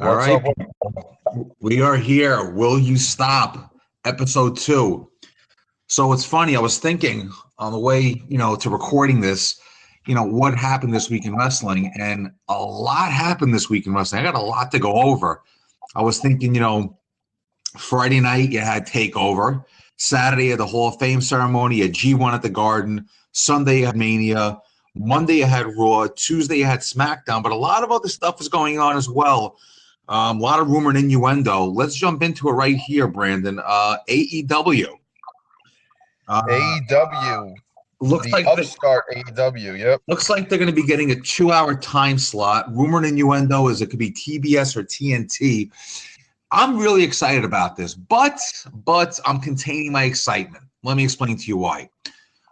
All What's right, up? we are here. Will you stop? Episode 2. So it's funny. I was thinking on the way, to recording this, what happened this week in wrestling, and a lot happened this week in wrestling. I got a lot to go over. I was thinking, Friday night you had Takeover. Saturday you had the Hall of Fame ceremony. You had G1 at the Garden. Sunday you had Mania. Monday you had Raw. Tuesday you had SmackDown. But a lot of other stuff is going on as well. A lot of rumor and innuendo. Let's jump into it right here, Brandon. AEW. AEW, Looks the like upstart AEW. Yep. looks like they're going to be getting a 2-hour time slot. Rumor and innuendo is it could be TBS or TNT. I'm really excited about this, but I'm containing my excitement. Let me explain to you why.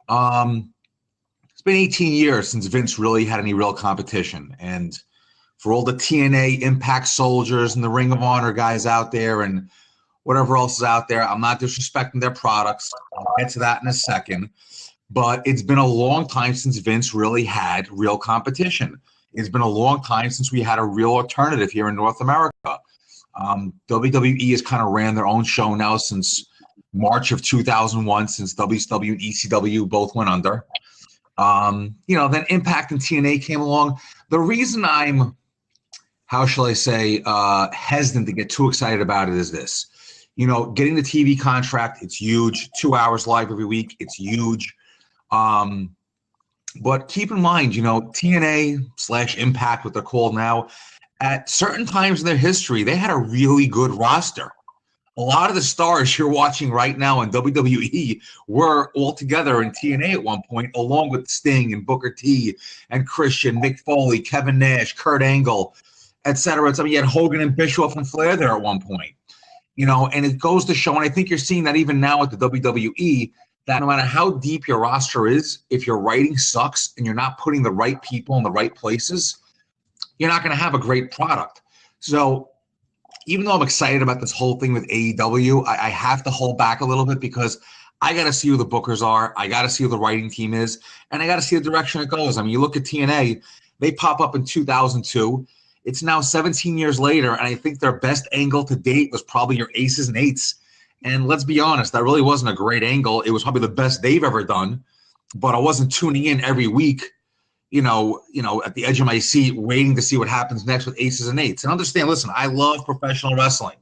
It's been 18 years since Vince really had any real competition, and for all the TNA Impact soldiers and the Ring of Honor guys out there and whatever else is out there, I'm not disrespecting their products. I'll get to that in a second. But it's been a long time since Vince really had real competition. It's been a long time since we had a real alternative here in North America. WWE has kind of ran their own show now since March of 2001, since WCW and ECW both went under. Then Impact and TNA came along. The reason I'm how shall I say, hesitant to get too excited about it is this. Getting the TV contract, it's huge. 2 hours live every week, it's huge. But keep in mind, TNA/Impact, what they're called now, at certain times in their history, they had a really good roster. A lot of the stars you're watching right now in WWE were all together in TNA at one point, along with Sting and Booker T and Christian, Mick Foley, Kevin Nash, Kurt Angle, etc. You had Hogan and Bischoff and Flair there at one point, and it goes to show, and I think you're seeing that even now at the WWE, that no matter how deep your roster is, if your writing sucks and you're not putting the right people in the right places, you're not going to have a great product. So even though I'm excited about this whole thing with AEW, I have to hold back a little bit because I got to see who the bookers are. I got to see who the writing team is, and I got to see the direction it goes. You look at TNA, they pop up in 2002. It's now 17 years later, and I think their best angle to date was probably your Aces and Eights. And let's be honest, that really wasn't a great angle. It was probably the best they've ever done, but I wasn't tuning in every week, at the edge of my seat, waiting to see what happens next with Aces and Eights. And understand, listen, I love professional wrestling.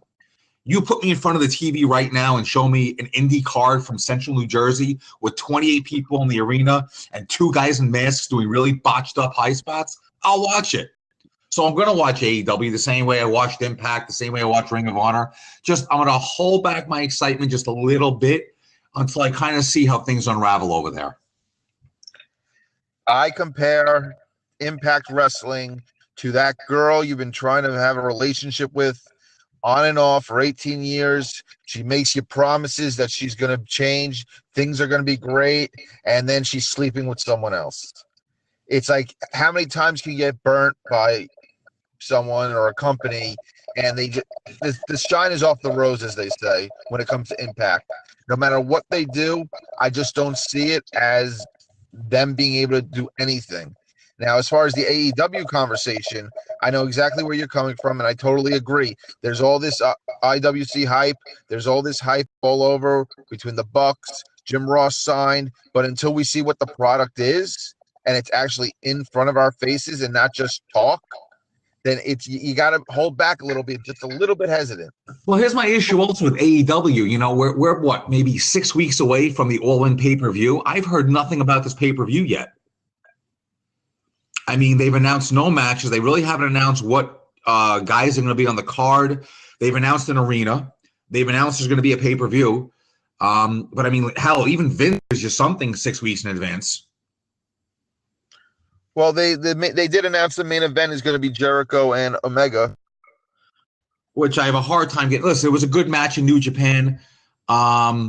You put me in front of the TV right now and show me an indie card from Central New Jersey with 28 people in the arena and 2 guys in masks doing really botched up high spots, I'll watch it. So I'm going to watch AEW the same way I watched Impact, the same way I watched Ring of Honor. I'm going to hold back my excitement just a little bit until I kind of see how things unravel over there. I compare Impact Wrestling to that girl you've been trying to have a relationship with on and off for 18 years. She makes you promises that she's going to change, things are going to be great, and then she's sleeping with someone else. It's like, how many times can you get burnt by someone or a company, and the shine is off the rose, as they say, when it comes to Impact. No matter what they do, I just don't see it as them being able to do anything. Now, as far as the AEW conversation, I know exactly where you're coming from, and I totally agree. There's all this IWC hype. There's all this hype all over between the Bucks, Jim Ross signed, but until we see what the product is, and it's actually in front of our faces and not just talk, then you got to hold back a little bit, just a little bit hesitant. Well, here's my issue also with AEW. We're what, maybe 6 weeks away from the All-In pay-per-view. I've heard nothing about this pay-per-view yet. They've announced no matches. They really haven't announced what guys are going to be on the card. They've announced an arena. They've announced there's going to be a pay-per-view. But hell, even Vince gives you something 6 weeks in advance. Well, they did announce the main event is going to be Jericho and Omega, which I have a hard time getting. Listen, it was a good match in New Japan. I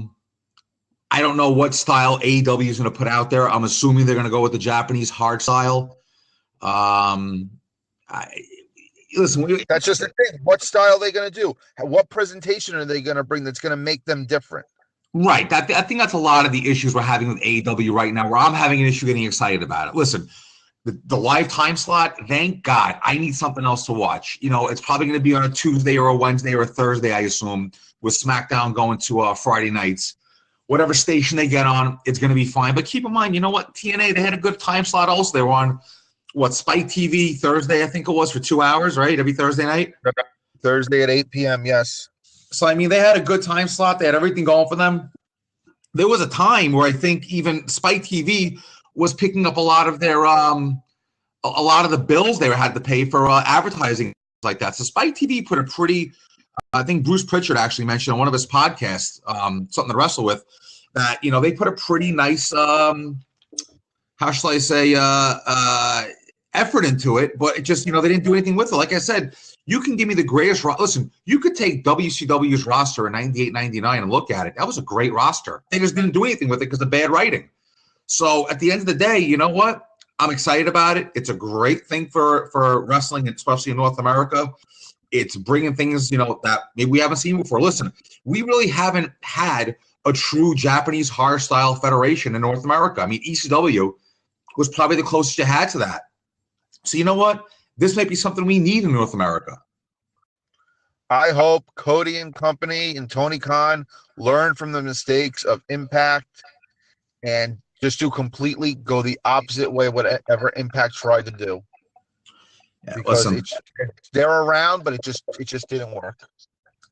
don't know what style AEW is going to put out there. I'm assuming they're going to go with the Japanese hard style. Listen, that's just the thing. What style are they going to do? What presentation are they going to bring that's going to make them different? Right. I think that's a lot of the issues we're having with AEW right now, where I'm having an issue getting excited about it. Listen, The live time slot, thank God. I need something else to watch. It's probably going to be on a Tuesday or a Wednesday or a Thursday, I assume, with SmackDown going to Friday nights. Whatever station they get on, it's going to be fine. But keep in mind, you know what? TNA, they had a good time slot also. They were on, Spike TV Thursday, I think it was, for 2 hours, right? Every Thursday night? Thursday at 8 p.m., yes. So, I mean, they had a good time slot. They had everything going for them. There was a time where I think even Spike TV was picking up a lot of their a lot of the bills they had to pay for advertising like that. So Spike TV put a pretty, I think Bruce Pritchard actually mentioned on one of his podcasts, something to wrestle with, that they put a pretty nice how shall I say effort into it, but it just they didn't do anything with it. Like I said, you can give me the greatest listen, you could take WCW's roster in 98, 99 and look at it. That was a great roster. They just didn't do anything with it because of bad writing. So at the end of the day, you know what? I'm excited about it. It's a great thing for wrestling, especially in North America. It's bringing things, that maybe we haven't seen before. Listen, we really haven't had a true Japanese horror style federation in North America. I mean, ECW was probably the closest you had to that. So you know what? This might be something we need in North America. I hope Cody and company and Tony Khan learn from the mistakes of Impact and just to completely go the opposite way whatever Impact tried to do. Yeah, because listen, they're around, but it just didn't work.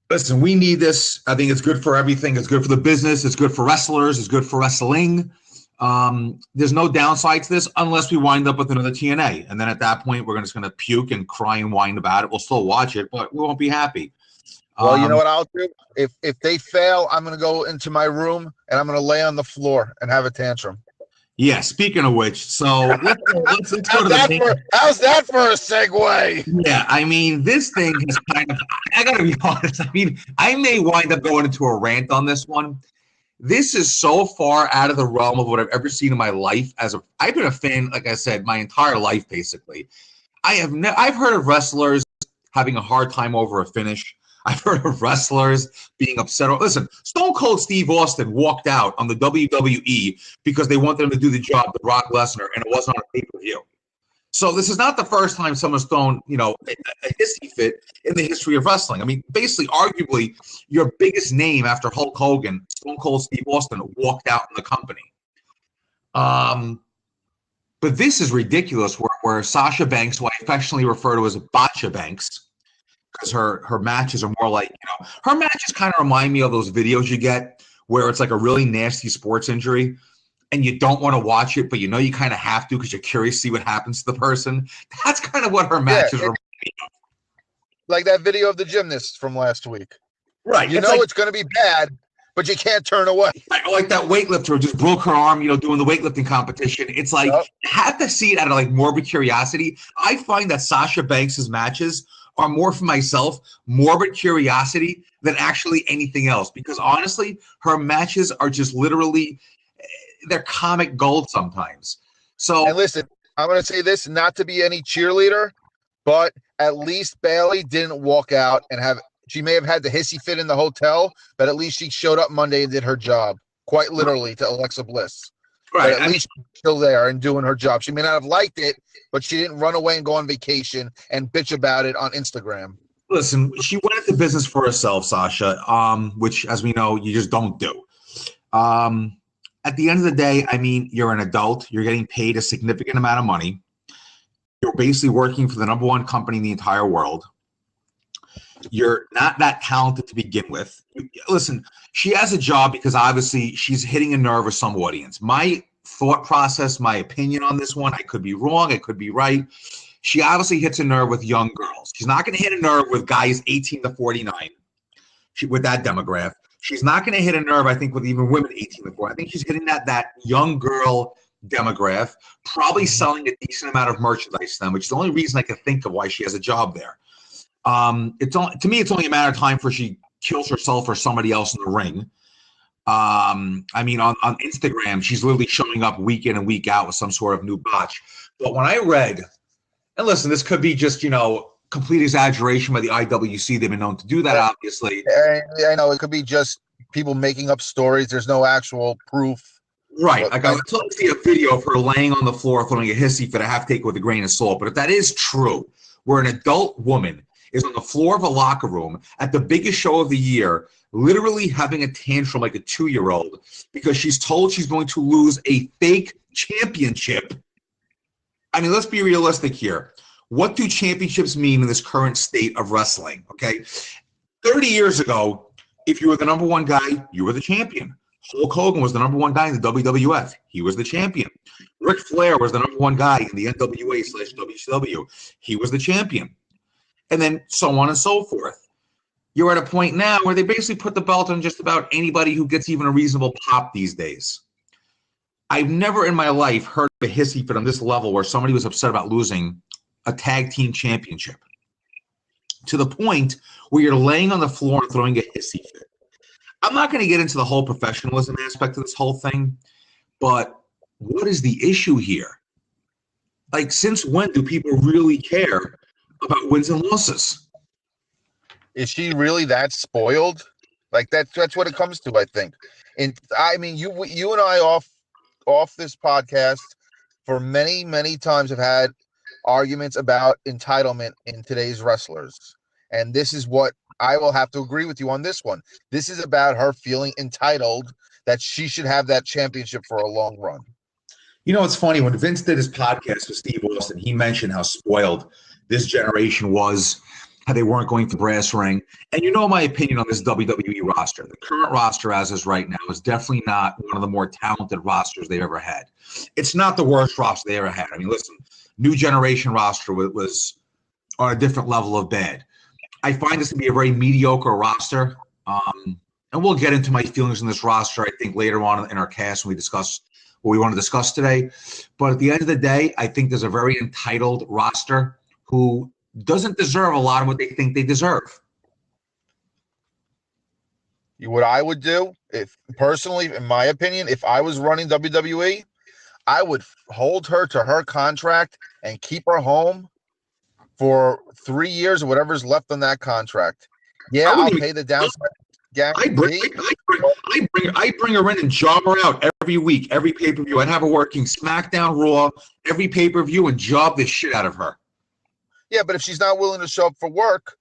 Listen, we need this. I think it's good for everything. It's good for the business. It's good for wrestlers. It's good for wrestling. There's no downside to this unless we wind up with another TNA. And then at that point, we're just going to puke and cry and whine about it. We'll still watch it, but we won't be happy. Well, you know what I'll do? If they fail, I'm going to go into my room and I'm going to lay on the floor and have a tantrum. Yeah, speaking of which, so let's go to the how's that for a segue? Yeah, I mean, this thing is kind of, I got to be honest. I mean, I may wind up going into a rant on this one. This is so far out of the realm of what I've ever seen in my life. I've been a fan, like I said, my entire life, basically. I've heard of wrestlers having a hard time over a finish. I've heard of wrestlers being upset. Listen, Stone Cold Steve Austin walked out on the WWE because they wanted him to do the job with Brock Lesnar, and it wasn't on a pay-per-view. So this is not the first time someone's thrown, a hissy fit in the history of wrestling. I mean, basically, arguably, your biggest name after Hulk Hogan, Stone Cold Steve Austin, walked out in the company. But this is ridiculous where Sasha Banks, who I affectionately refer to as Botcha Banks, because her matches are more like, her matches kind of remind me of those videos you get where it's like a really nasty sports injury and you don't want to watch it, but you kind of have to because you're curious to see what happens to the person. That's kind of what her matches remind me of. Like that video of the gymnast from last week. Right. It's going to be bad, but you can't turn away. Like that weightlifter who just broke her arm, doing the weightlifting competition. It's like, you have to see it out of like morbid curiosity. I find that Sasha Banks' matches are more for myself, morbid curiosity than actually anything else. Because honestly, her matches are just literally, they're comic gold sometimes. So, and listen, I'm going to say this, not to be any cheerleader, but at least Bayley didn't walk out and she may have had the hissy fit in the hotel, but at least she showed up Monday and did her job, quite literally, to Alexa Bliss. Right. But at least she's still there and doing her job. She may not have liked it, but she didn't run away and go on vacation and bitch about it on Instagram. Listen, she went into business for herself, Sasha, which, as we know, you just don't do. At the end of the day, I mean, you're an adult. You're getting paid a significant amount of money. You're basically working for the number one company in the entire world. You're not that talented to begin with. Listen, she has a job because obviously she's hitting a nerve with some audience. My thought process, my opinion on this one, I could be wrong, I could be right. She obviously hits a nerve with young girls. She's not going to hit a nerve with guys 18 to 49 with that demographic. She's not going to hit a nerve, I think, with even women 18 to 40. I think she's hitting that young girl demographic, probably selling a decent amount of merchandise to them, which is the only reason I can think of why she has a job there. To me, it's only a matter of time before she kills herself or somebody else in the ring. I mean, on Instagram, she's literally showing up week in and week out with some sort of new botch. But when I read, and listen, this could be just, complete exaggeration by the IWC. They've been known to do that, obviously. I know it could be just people making up stories. There's no actual proof. Right. But Like I told you, see a video of her laying on the floor throwing a hissy fit. I have to take it with a grain of salt. But if that is true, where an adult woman is on the floor of a locker room at the biggest show of the year, literally having a tantrum like a 2-year-old because she's told she's going to lose a fake championship. I mean, let's be realistic here. What do championships mean in this current state of wrestling? Okay. 30 years ago, if you were the number one guy, you were the champion. Hulk Hogan was the number one guy in the WWF. He was the champion. Ric Flair was the number one guy in the NWA/WCW. He was the champion. And then so on and so forth. You're at a point now where they basically put the belt on just about anybody who gets even a reasonable pop these days. I've never in my life heard of a hissy fit on this level where somebody was upset about losing a tag team championship. To the point where you're laying on the floor and throwing a hissy fit. I'm not going to get into the whole professionalism aspect of this whole thing, but what is the issue here? Like, since when do people really care about wins and losses? is she really that spoiled? Like that's what it comes to, I think. And I mean, you and I off this podcast for many times have had arguments about entitlement in today's wrestlers. And this is what I will have to agree with you on this one. This is about her feeling entitled that she should have that championship for a long run. You know, it's funny. When Vince did his podcast with Steve Austin, he mentioned how spoiled this generation was, how they weren't going to brass ring. And you know my opinion on this WWE roster. The current roster as is right now is definitely not one of the more talented rosters they've ever had. It's not the worst roster they ever had. I mean, listen, new generation roster was on a different level of bad. I find this to be a very mediocre roster. And we'll get into my feelings on this roster, I think, later on in our cast when we discuss what we want to discuss today. But at the end of the day, I think there's a very entitled roster who doesn't deserve a lot of what they think they deserve. What I would do, if personally, in my opinion, if I was running WWE, I would hold her to her contract and keep her home for 3 years or whatever's left on that contract. Yeah, I'll pay the downside. I'd bring her in and job her out every week, every pay-per-view. I'd have her working SmackDown, Raw, every pay-per-view, and job the shit out of her. Yeah, but if she's not willing to show up for work,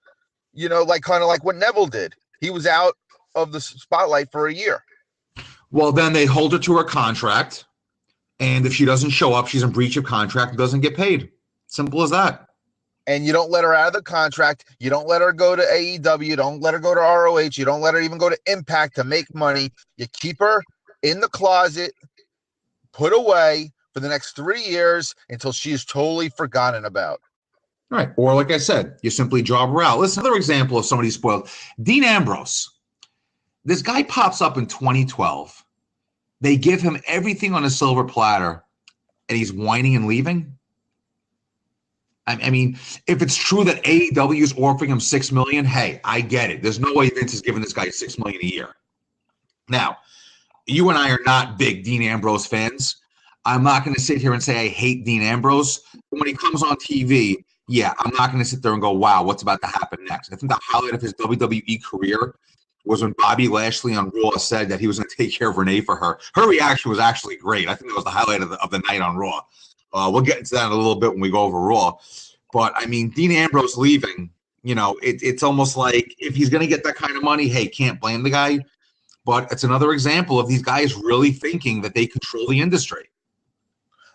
you know, like kind of like what Neville did. He was out of the spotlight for a year. Well, then they hold her to her contract, and if she doesn't show up, she's in breach of contract and doesn't get paid. Simple as that. And you don't let her out of the contract. You don't let her go to AEW. You don't let her go to ROH. You don't let her even go to Impact to make money. You keep her in the closet, put away for the next 3 years until she is totally forgotten about. Right. Or like I said, you simply job her out. Listen, another example of somebody spoiled. Dean Ambrose. This guy pops up in 2012. They give him everything on a silver platter, and he's whining and leaving. I mean, if it's true that AEW is offering him $6 million, hey, I get it. There's no way Vince is giving this guy $6 million a year. Now, you and I are not big Dean Ambrose fans. I'm not going to sit here and say I hate Dean Ambrose. But when he comes on TV, yeah, I'm not going to sit there and go, wow, what's about to happen next? I think the highlight of his WWE career was when Bobby Lashley on Raw said that he was going to take care of Renee for her. Her reaction was actually great. I think that was the highlight of the night on Raw. We'll get into that in a little bit when we go over Raw. But, I mean, Dean Ambrose leaving, you know, it's almost like if he's going to get that kind of money, hey, can't blame the guy. But it's another example of these guys really thinking that they control the industry.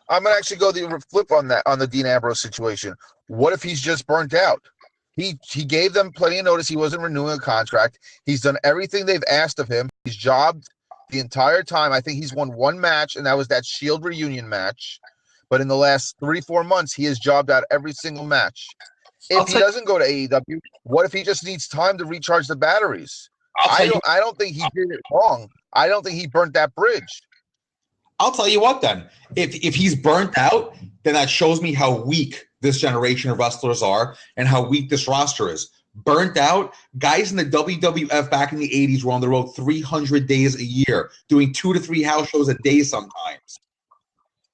I'm going to actually go the flip on that, on the Dean Ambrose situation. What if he's just burnt out? He gave them plenty of notice. He wasn't renewing a contract. He's done everything they've asked of him. He's jobbed the entire time. I think he's won one match, and that was that Shield reunion match. But in the last 3-4 months, he has jobbed out every single match. If he doesn't go to AEW, what if he just needs time to recharge the batteries? I don't think he did it wrong. I don't think he burnt that bridge. I'll tell you what then. If he's burnt out, then that shows me how weak this generation of wrestlers are and how weak this roster is. Burnt out, guys in the WWF back in the 80s were on the road 300 days a year, doing 2 to 3 house shows a day sometimes.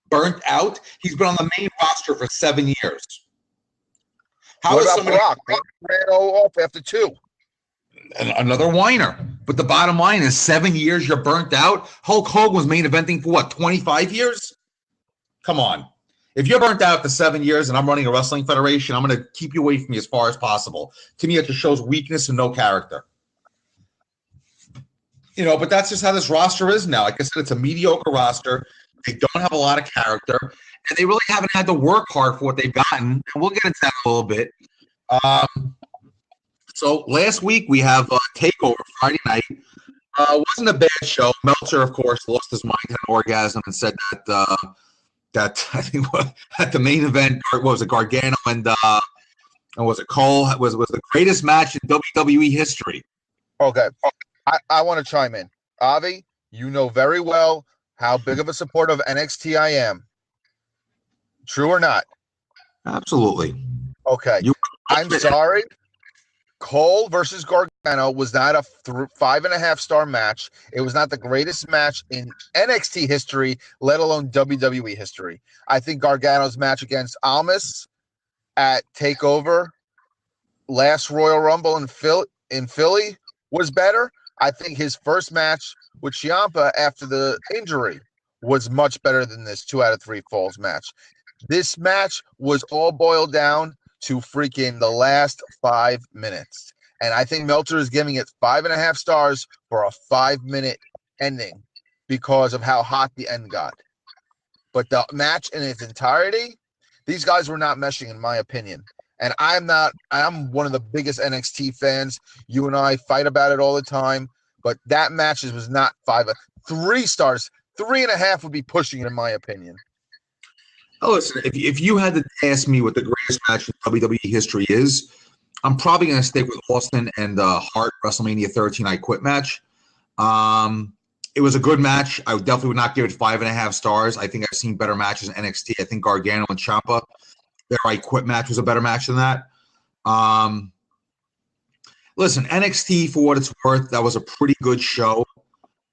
Burnt out, he's been on the main roster for 7 years. How is somebody Brock? Ran off after 2. Another whiner. But the bottom line is 7 years you're burnt out. Hulk Hogan was main eventing for what, 25 years? Come on. If you're burnt out for 7 years and I'm running a wrestling federation, I'm going to keep you away from me as far as possible. To me, it just shows weakness and no character. But that's just how this roster is now. Like I said, it's a mediocre roster. They don't have a lot of character, and they really haven't had to work hard for what they've gotten. And we'll get into that a little bit. So last week we have TakeOver Friday night. Wasn't a bad show. Meltzer, of course, lost his mind, had an orgasm, and said that I think at the main event, what was it, Gargano and was it Cole was the greatest match in WWE history. Okay. I want to chime in. Avi, you know very well how big of a supporter of NXT I am. True or not? Absolutely. Okay. I'm sorry. Cole versus Gargano was not a 5.5-star match. It was not the greatest match in NXT history, let alone WWE history. I think Gargano's match against Almas at TakeOver last Royal Rumble in Philly was better. I think his first match with Ciampa after the injury was much better than this 2 out of 3 falls match. This match was all boiled down to freaking the last 5 minutes. And I think Meltzer is giving it 5.5 stars for a 5-minute ending because of how hot the end got. But the match in its entirety, these guys were not meshing, in my opinion. And I'm one of the biggest NXT fans. You and I fight about it all the time. But that match was not 3 stars. 3.5 would be pushing it, in my opinion. Oh, listen, if you had to ask me what the greatest match in WWE history is, I'm probably going to stick with Austin and Hart WrestleMania 13 I Quit match. It was a good match. I definitely would not give it 5.5 stars. I think I've seen better matches in NXT. I think Gargano and Ciampa, their I Quit match was a better match than that. Listen, NXT, for what it's worth, that was a pretty good show.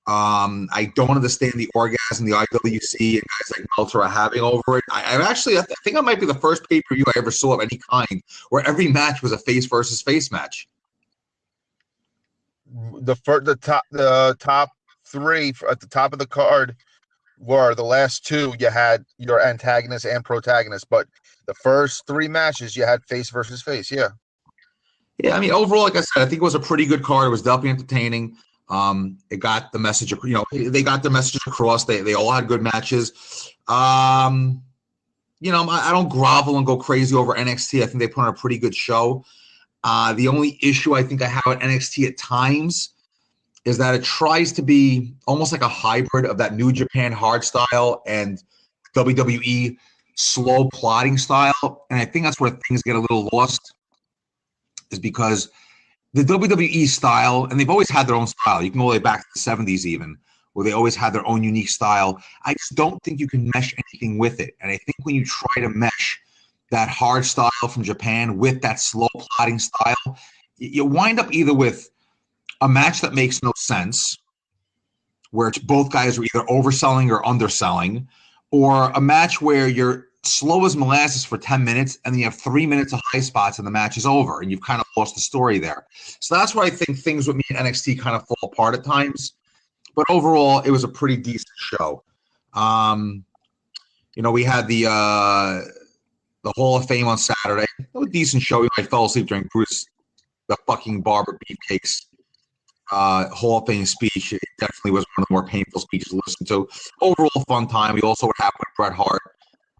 I don't understand the orgasm the IWC and guys like Meltzer are having over it. I think it might be the first pay-per-view I ever saw of any kind where every match was a face versus face match. The top 3 at the top of the card were the last 2. You had your antagonist and protagonist, but the first 3 matches you had face versus face. Yeah. Yeah, I mean, overall, like I said, I think it was a pretty good card. It was definitely entertaining. It got the message, they got the message across. They all had good matches. I don't grovel and go crazy over NXT. I think they put on a pretty good show. The only issue I think I have at NXT at times is that it tries to be almost like a hybrid of that New Japan hard style and WWE slow plotting style. And I think that's where things get a little lost, is because the WWE style, and they've always had their own style. You can go all the way back to the 70s even, where they always had their own unique style. I just don't think you can mesh anything with it. And I think when you try to mesh that hard style from Japan with that slow plotting style, you wind up either with a match that makes no sense, where both guys are either overselling or underselling, or a match where you're slow as molasses for 10 minutes and then you have 3 minutes of high spots and the match is over and you've kind of lost the story there. So that's where I think things with me and NXT kind of fall apart at times. But overall, it was a pretty decent show. We had the Hall of Fame on Saturday. It was a decent show. I fell asleep during Bruce, the fucking Barber Beefcake's Hall of Fame speech. It definitely was one of the more painful speeches to listen to. Overall, fun time. We also what happened with Bret Hart.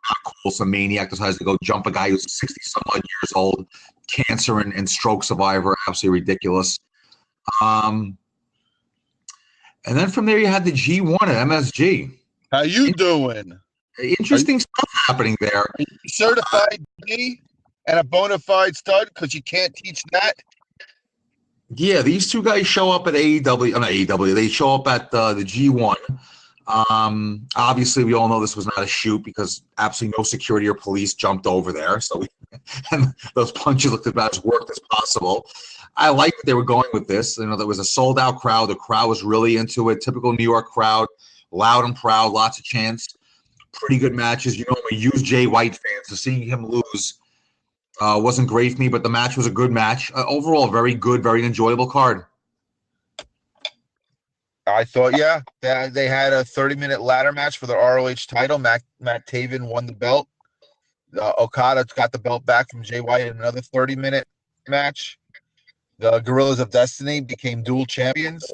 Not cool. Some maniac decides to go jump a guy who's 60-some-odd years old, cancer and stroke survivor. Absolutely ridiculous. And then from there, you had the G1 at MSG. How you doing? Interesting stuff happening there. Are you certified G and a bona fide stud, because you can't teach that? Yeah, these two guys show up at AEW. Not AEW. They show up at the G1. Obviously, we all know this was not a shoot because absolutely no security or police jumped over there. So and those punches looked about as worked as possible. I like that they were going with this. There was a sold-out crowd. The crowd was really into it. Typical New York crowd, loud and proud, lots of chants. Pretty good matches. I'm a huge Jay White fan, so seeing him lose wasn't great for me, but the match was a good match. Overall, very good, very enjoyable card. I thought, yeah, they had a 30-minute ladder match for the ROH title. Matt Taven won the belt. Okada got the belt back from Jay White in another 30-minute match. The Guerrillas of Destiny became dual champions.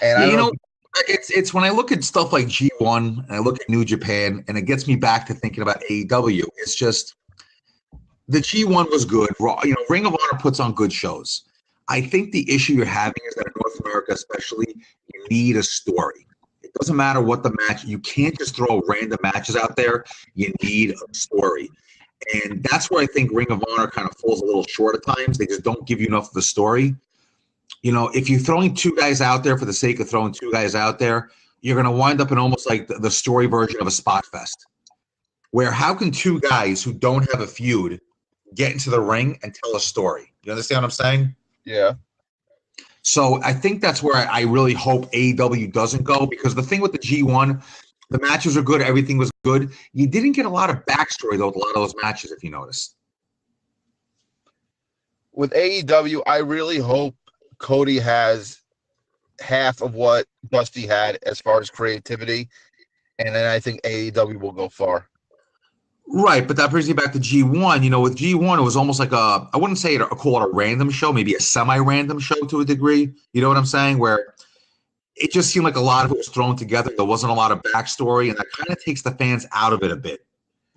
And Yeah, I don't know. it's when I look at stuff like G1 and I look at New Japan, and it gets me back to thinking about AEW. It's just the G1 was good. Ring of Honor puts on good shows. I think the issue you're having is that in North America, especially, you need a story. It doesn't matter what the match. You can't just throw random matches out there. You need a story. And that's where I think Ring of Honor kind of falls a little short at times. They just don't give you enough of a story. If you're throwing two guys out there for the sake of throwing two guys out there, you're going to wind up in almost like the story version of a spot fest, where how can two guys who don't have a feud get into the ring and tell a story? You understand what I'm saying? Yeah. So I think that's where I really hope AEW doesn't go, because the thing with the G1, the matches are good. Everything was good. You didn't get a lot of backstory, though, with a lot of those matches, if you notice. With AEW, I really hope Cody has half of what Dusty had as far as creativity, and then I think AEW will go far. Right, but that brings me back to G1. With G1, it was almost like I wouldn't say call it a random show, maybe a semi-random show to a degree. You know what I'm saying? Where it just seemed like a lot of it was thrown together. There wasn't a lot of backstory, and that kind of takes the fans out of it a bit.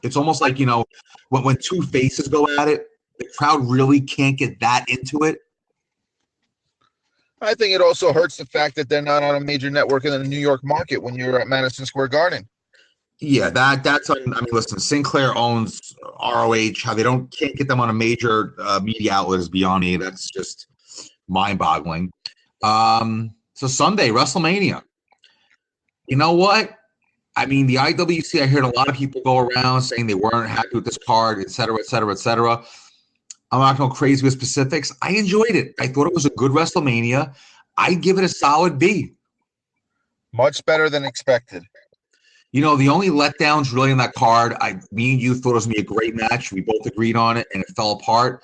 It's almost like, when two faces go at it, the crowd really can't get that into it. I think it also hurts the fact that they're not on a major network in the New York market when you're at Madison Square Garden. Yeah, listen, Sinclair owns ROH. How they can't get them on a major media outlet is beyond me. That's just mind-boggling. So Sunday, WrestleMania. You know what? I mean, the IWC, I heard a lot of people go around saying they weren't happy with this card, et cetera, et cetera, et cetera. I'm not going crazy with specifics. I enjoyed it. I thought it was a good WrestleMania. I'd give it a solid B. Much better than expected. The only letdowns really in that card, me and you thought it was going to be a great match. We both agreed on it, and it fell apart.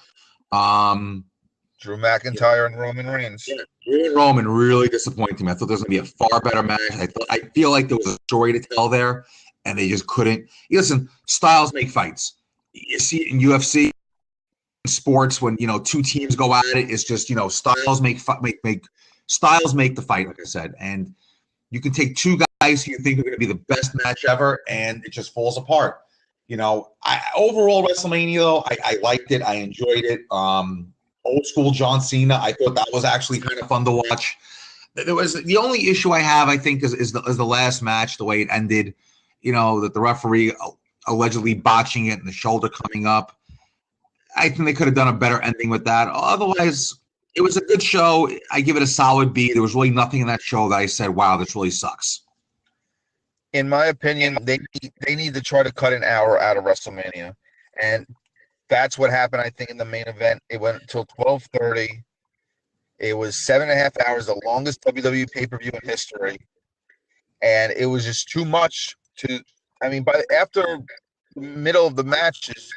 Drew McIntyre and Roman Reigns. Yeah, Drew and Roman really disappointed me. I thought there was going to be a far better match. I feel like there was a story to tell there, and they just couldn't. Listen, styles make fights. You see it in UFC, sports, when two teams go at it. It's just styles make styles make the fight, like I said, and you can take two guys who you think are going to be the best match ever, and it just falls apart. Overall WrestleMania, though, I liked it. I enjoyed it. Old school John Cena, I thought that was actually kind of fun to watch. There was the only issue I have, I think, is the last match, the way it ended. That the referee allegedly botching it and the shoulder coming up. I think they could have done a better ending with that. Otherwise, it was a good show. I give it a solid B. There was really nothing in that show that I said, wow, this really sucks. In my opinion, they need to try to cut an hour out of WrestleMania. And that's what happened, I think, in the main event. It went until 12:30. It was 7.5 hours, the longest WWE pay-per-view in history. And it was just too much after the middle of the matches,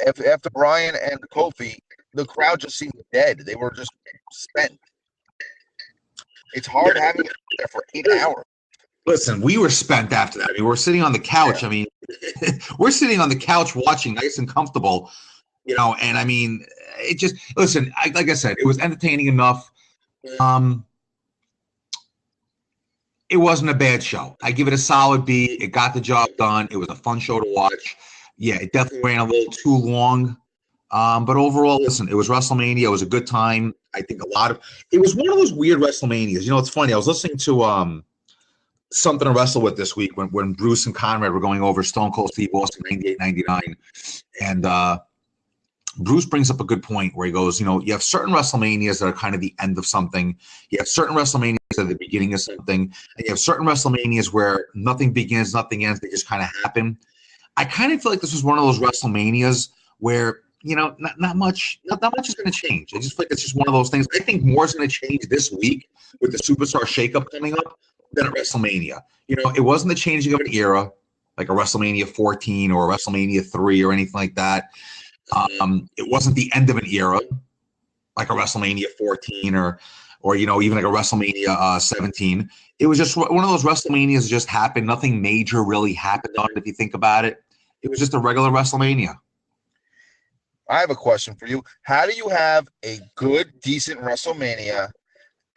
after Bryan and Kofi, the crowd just seemed dead. They were just spent. It's hard having it there for 8 hours. Listen, we were spent after that. We're sitting on the couch. Yeah. We're sitting on the couch watching, nice and comfortable, and it just, listen, like I said, it was entertaining enough. It wasn't a bad show. I give it a solid B. It got the job done. It was a fun show to watch. Yeah, it definitely ran a little too long. But overall, listen, it was WrestleMania. It was a good time. I think it was one of those weird WrestleManias. It's funny. I was listening to something to wrestle with this week when Bruce and Conrad were going over Stone Cold Steve Austin 98-99. And Bruce brings up a good point where he goes, you have certain WrestleManias that are kind of the end of something. You have certain WrestleManias that are the beginning of something. And you have certain WrestleManias where nothing begins, nothing ends. They just kind of happen. I kind of feel like this was one of those WrestleManias where, not much is going to change. I just feel like it's just one of those things. I think more is going to change this week with the Superstar shakeup coming up than at WrestleMania. It wasn't the changing of an era like a WrestleMania 14 or a WrestleMania 3 or anything like that. It wasn't the end of an era like a WrestleMania 14 or or even like a WrestleMania 17. It was just one of those WrestleManias that just happened. Nothing major really happened on it. If you think about it, it was just a regular WrestleMania. I have a question for you. How do you have a good, decent WrestleMania,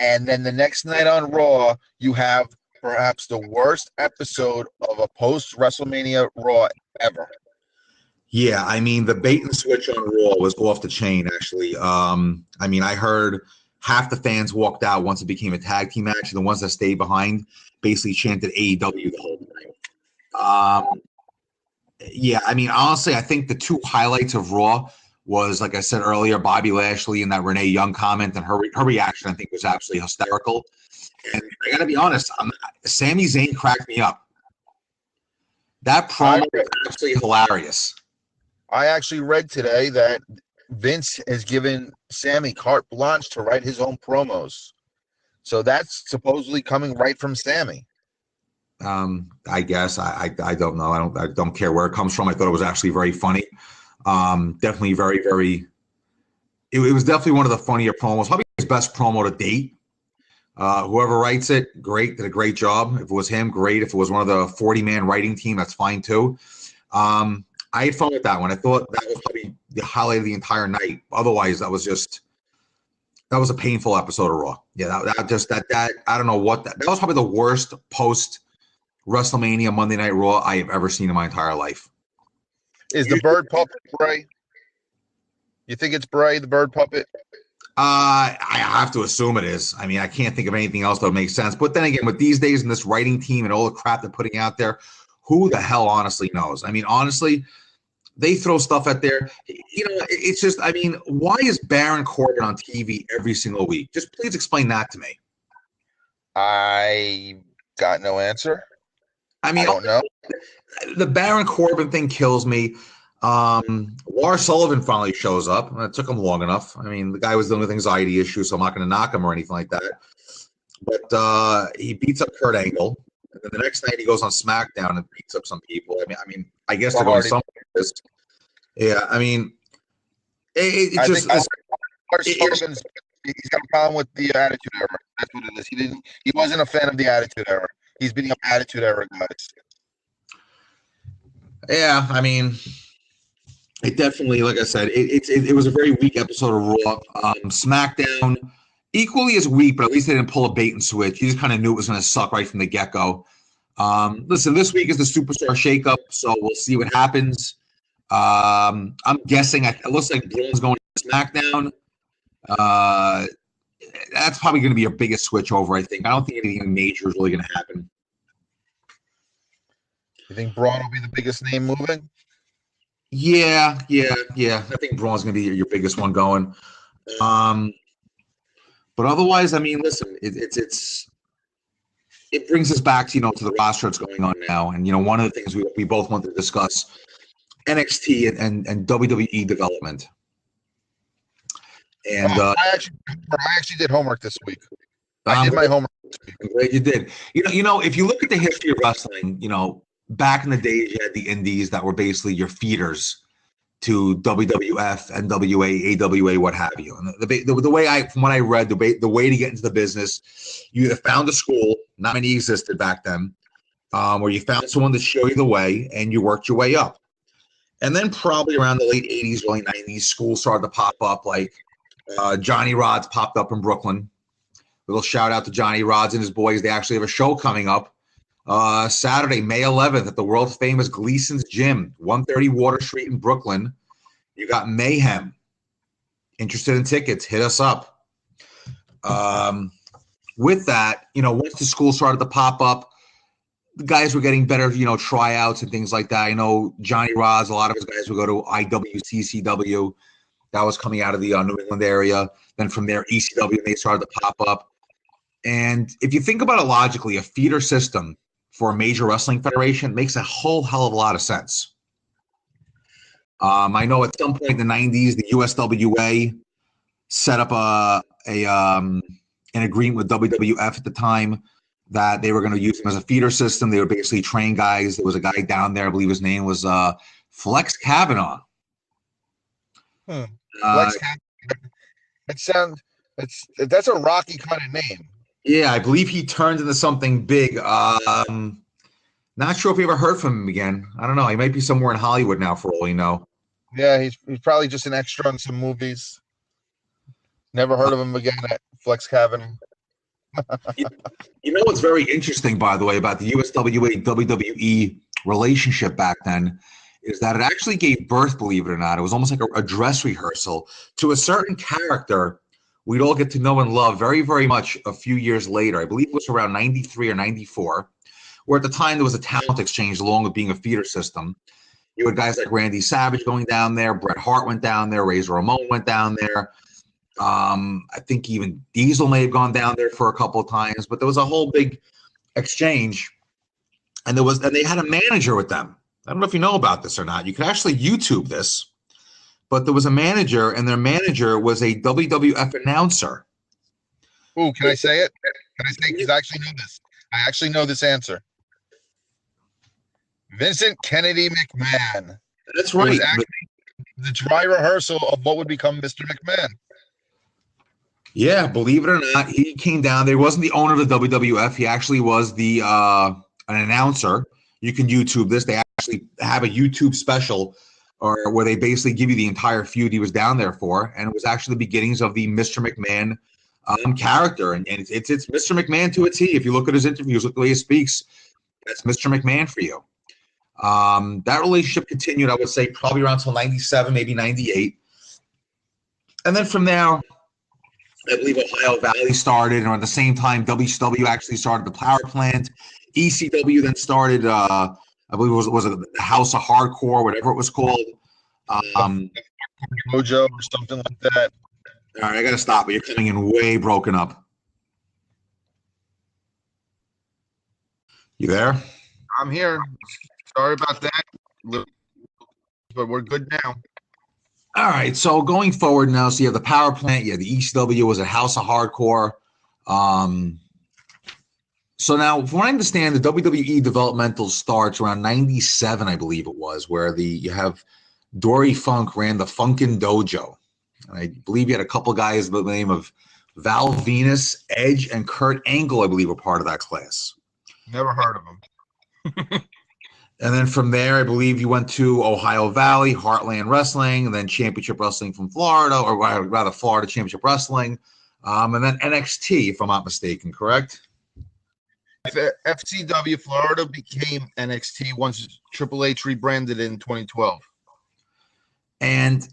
and then the next night on Raw, you have perhaps the worst episode of a post-WrestleMania Raw ever? Yeah, I mean, the bait and switch on Raw was off the chain, actually. I mean, I heard half the fans walked out once it became a tag team match, and the ones that stayed behind basically chanted AEW the whole time. Yeah, I mean, honestly, I think the two highlights of Raw was, like I said earlier, Bobby Lashley and that Renee Young comment, and her reaction, I think, was absolutely hysterical. And I got to be honest, Sami Zayn cracked me up. That promo was absolutely hilarious. I actually read today that Vince has given Sammy carte blanche to write his own promos. So that's supposedly coming right from Sammy. I guess I don't know. I don't care where it comes from. I thought it was actually very funny. Definitely very, very. It was definitely one of the funnier promos. Probably his best promo to date. Whoever writes it, great, did a great job. If it was him, great. If it was one of the 40-man writing team, that's fine too. I had fun with that one. I thought that was probably the highlight of the entire night. Otherwise, that was a painful episode of Raw. Yeah, that I don't know what that was probably the worst post WrestleMania Monday Night Raw I have ever seen in my entire life. Is the bird puppet Bray? You think it's Bray, the bird puppet? I have to assume it is. I mean, I can't think of anything else that would make sense. But then again, with these days and this writing team and all the crap they're putting out there, who the hell honestly knows? I mean, honestly, they throw stuff out there. It's just, I mean, why is Baron Corbin on TV every single week? Just please explain that to me. I got no answer. I mean, I don't know. The Baron Corbin thing kills me. Lars Sullivan finally shows up. It took him long enough. I mean, the guy was dealing with anxiety issues, so I'm not going to knock him or anything like that. But he beats up Kurt Angle. And then the next night he goes on SmackDown and beats up some people. I guess they're going somewhere with this. Yeah, I mean, he's got a problem with the Attitude Era. That's what it is. He wasn't a fan of the Attitude Era. He's beating up Attitude Era guys. Yeah, I mean, it definitely, like I said, it was a very weak episode of Raw. SmackDown, equally as weak, but at least they didn't pull a bait and switch. You just kind of knew it was going to suck right from the get-go. Listen, this week is the Superstar Shakeup, so we'll see what happens. I'm guessing it looks like Braun's going to SmackDown. That's probably going to be your biggest switch over, I think. I don't think anything major is really going to happen. You think Braun will be the biggest name moving? Yeah. I think Braun's going to be your biggest one going. But otherwise, I mean, listen, it brings us back to to the roster that's going on now, and one of the things we both want to discuss, NXT and WWE development. And I actually did homework this week. I did my homework this week. I'm glad you did. If you look at the history of wrestling, back in the days you had the indies that were basically your feeders to WWF, NWA, AWA, what have you. And the way from what I read, the way to get into the business, you either found a school, not many existed back then, where you found someone to show you the way and you worked your way up. And then probably around the late 80s, early 90s, schools started to pop up, like Johnny Rods popped up in Brooklyn. Little shout out to Johnny Rods and his boys. They actually have a show coming up Saturday, May 11th at the world famous Gleason's Gym, 130 Water Street in Brooklyn. You got Mayhem. Interested in tickets, hit us up. With that, once the school started to pop up, the guys were getting better, tryouts and things like that. I know Johnny Roz, a lot of his guys would go to IWCCW. That was coming out of the New England area. Then from there, ECW, they started to pop up. And if you think about it logically, a feeder system for a major wrestling federation makes a whole hell of a lot of sense. I know at some point in the 90s, the USWA set up an agreement with WWF at the time that they were going to use them as a feeder system. They would basically train guys. There was a guy down there, I believe his name was Flex Kavanaugh. Flex Kavanaugh. It sounds That's a Rocky kind of name. Yeah, I believe he turned into something big. Not sure if we ever heard from him again. I don't know. He might be somewhere in Hollywood now, for all we know. Yeah, he's probably just an extra in some movies. Never heard of him again at Flex Cabin. You know what's very interesting, by the way, about the USWA WWE relationship back then is that it actually gave birth, believe it or not. It was almost like a dress rehearsal to a certain character we'd all get to know and love very, very much a few years later. I believe it was around 93 or 94, where at the time there was a talent exchange along with being a feeder system. You had guys like Randy Savage going down there, Bret Hart went down there, Razor Ramon went down there. I think even Diesel may have gone down there for a couple of times, but there was a whole big exchange, and they had a manager with them. I don't know if you know about this or not. You could actually YouTube this, but there was a manager, and their manager was a WWF announcer. Ooh, can I say it? Can I say? Because I actually know this. I actually know this answer. Vincent Kennedy McMahon. That's right. It was actually the dry rehearsal of what would become Mr. McMahon. Yeah, believe it or not, he came down there. He wasn't the owner of the WWF. He actually was the an announcer. You can YouTube this. They actually have a YouTube special where they basically give you the entire feud he was down there for, and it was actually the beginnings of the Mr. McMahon character. And it's Mr. McMahon to a T. If you look at his interviews, look at the way he speaks, that's Mr. McMahon for you. That relationship continued, I would say, probably around until 97, maybe 98. And then from there, I believe Ohio Valley started, and at the same time, WCW actually started the power plant. ECW then started, I believe it was the House of Hardcore, whatever it was called. Mojo or something like that. All right, I got to stop, but you're coming in way broken up. You there? I'm here. Sorry about that, but we're good now. All right, so going forward now, so you have the power plant, the ECW was a House of Hardcore. So now, from what I understand, the WWE developmental starts around 97, I believe it was, where you have Dory Funk ran the Funkin' Dojo. And I believe you had a couple guys by the name of Val Venus, Edge, and Kurt Angle, I believe, were part of that class. Never heard of them. And then from there, I believe you went to Ohio Valley, Heartland Wrestling, and then Championship Wrestling from Florida, or rather Florida Championship Wrestling, and then NXT, if I'm not mistaken, correct? FCW Florida became NXT once Triple H rebranded in 2012. And,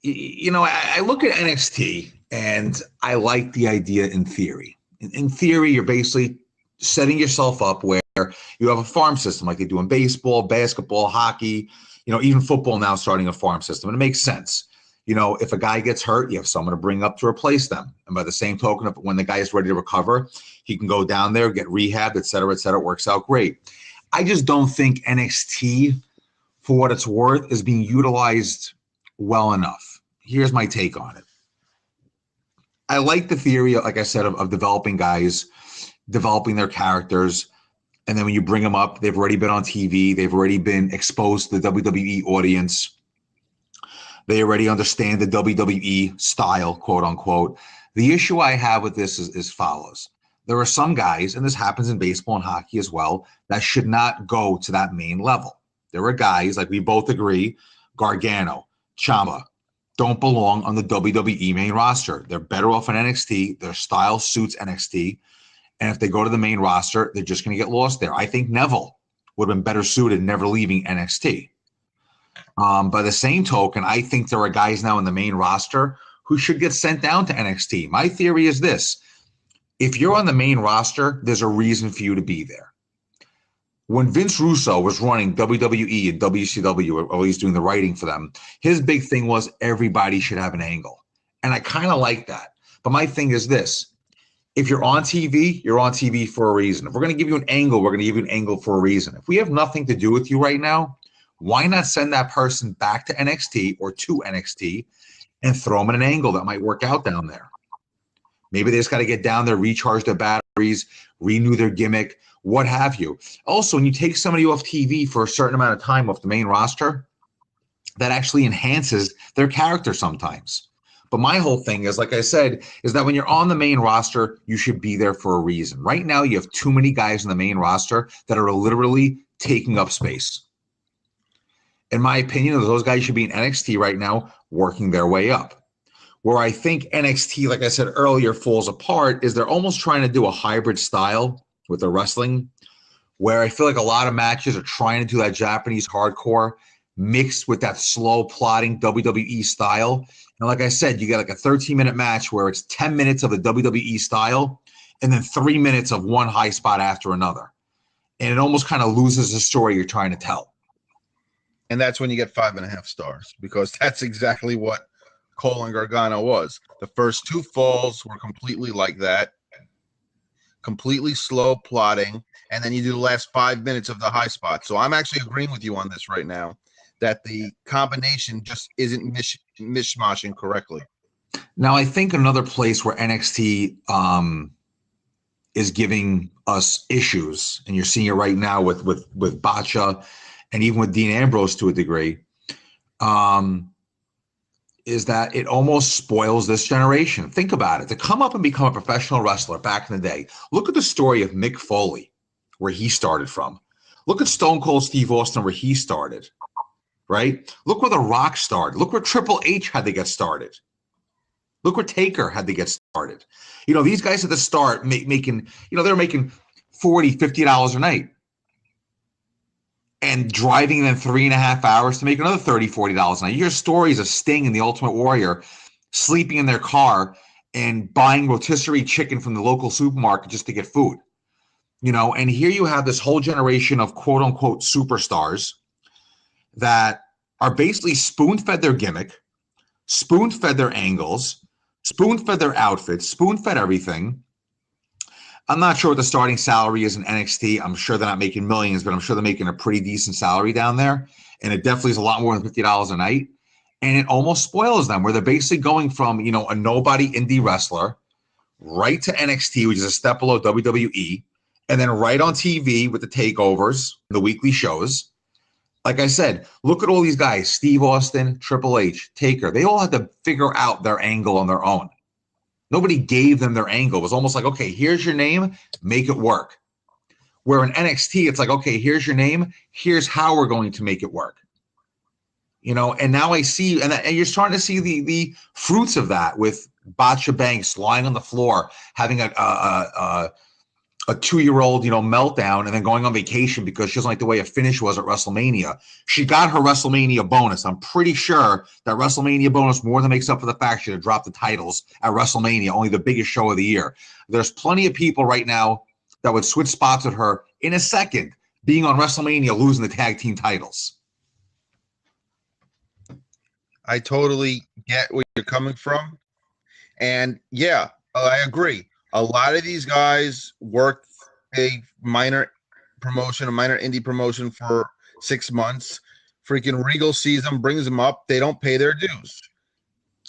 you know, I look at NXT, and I like the idea in theory. In theory, you're basically setting yourself up where you have a farm system like they do in baseball, basketball, hockey, even football now starting a farm system. And it makes sense. If a guy gets hurt, you have someone to bring up to replace them. And by the same token, when the guy is ready to recover, he can go down there, get rehabbed, et cetera, it works out great. I just don't think NXT, for what it's worth, is being utilized well enough. Here's my take on it. I like the theory, like I said, of developing guys, developing their characters. And then when you bring them up, they've already been on TV. They've already been exposed to the WWE audience. They already understand the WWE style, quote unquote. The issue I have with this is follows. There are some guys, and this happens in baseball and hockey as well, that should not go to that main level. There are guys, like we both agree, Gargano, Ciampa, don't belong on the WWE main roster. They're better off in NXT. Their style suits NXT. And if they go to the main roster, they're just going to get lost there. I think Neville would have been better suited never leaving NXT. By the same token, I think there are guys now in the main roster who should get sent down to NXT. My theory is this. If you're on the main roster, there's a reason for you to be there. When Vince Russo was running WWE and WCW, or he's doing the writing for them, his big thing was everybody should have an angle. And I kind of like that. But my thing is this. If you're on TV, you're on TV for a reason. If we're going to give you an angle, we're going to give you an angle for a reason. If we have nothing to do with you right now, why not send that person back to NXT or to NXT and throw them in an angle that might work out down there? Maybe they just got to get down there, recharge their batteries, renew their gimmick, what have you. Also, when you take somebody off TV for a certain amount of time off the main roster, that actually enhances their character sometimes. But my whole thing is, like I said, is that when you're on the main roster, you should be there for a reason. Right now, you have too many guys in the main roster that are literally taking up space. In my opinion, those guys should be in NXT right now, working their way up. Where I think NXT, like I said earlier, falls apart is they're almost trying to do a hybrid style with their wrestling, where I feel like a lot of matches are trying to do that Japanese hardcore mixed with that slow plotting WWE style. And like I said, you get like a 13-minute match where it's 10 minutes of the WWE style and then 3 minutes of one high spot after another. And it almost kind of loses the story you're trying to tell. And that's when you get 5.5 stars, because that's exactly what Cole and Gargano was. The first 2 falls were completely like that, completely slow plotting, and then you do the last 5 minutes of the high spot. So I'm actually agreeing with you on this right now, that the combination just isn't mishmashing correctly. Now, I think another place where NXT is giving us issues, and you're seeing it right now with Botcha and even with Dean Ambrose to a degree, is that it almost spoils this generation. Think about it. To come up and become a professional wrestler back in the day, look at the story of Mick Foley, where he started from. Look at Stone Cold Steve Austin, where he started, right? Look where The Rock started. Look where Triple H had to get started. Look where Taker had to get started. You know, these guys at the start making, you know, they're making $40, $50 a night. And driving them 3.5 hours to make another $30, $40 a night. You hear stories of Sting and the Ultimate Warrior sleeping in their car and buying rotisserie chicken from the local supermarket just to get food. You know, and here you have this whole generation of quote unquote superstars that are basically spoon-fed their gimmick, spoon-fed their angles, spoon-fed their outfits, spoon-fed everything. I'm not sure what the starting salary is in NXT. I'm sure they're not making millions, but I'm sure they're making a pretty decent salary down there. And it definitely is a lot more than $50 a night. And it almost spoils them, where they're basically going from, you know, a nobody indie wrestler right to NXT, which is a step below WWE, and then right on TV with the takeovers, the weekly shows. Like I said, look at all these guys, Steve Austin, Triple H, Taker. They all had to figure out their angle on their own. Nobody gave them their angle. It was almost like, okay, here's your name, make it work. Where in NXT, it's like, okay, here's your name, here's how we're going to make it work. You know, and now I see, and you're starting to see the fruits of that with Botcha Banks lying on the floor, having a 2-year-old, you know, meltdown, and then going on vacation because she doesn't like the way a finish was at WrestleMania. She got her WrestleMania bonus. I'm pretty sure that WrestleMania bonus more than makes up for the fact she had dropped the titles at WrestleMania, only the biggest show of the year. There's plenty of people right now that would switch spots with her in a second, being on WrestleMania, losing the tag team titles. I totally get where you're coming from. And yeah, I agree. A lot of these guys work a minor promotion, a minor indie promotion for 6 months. Freaking Regal sees them, brings them up. They don't pay their dues.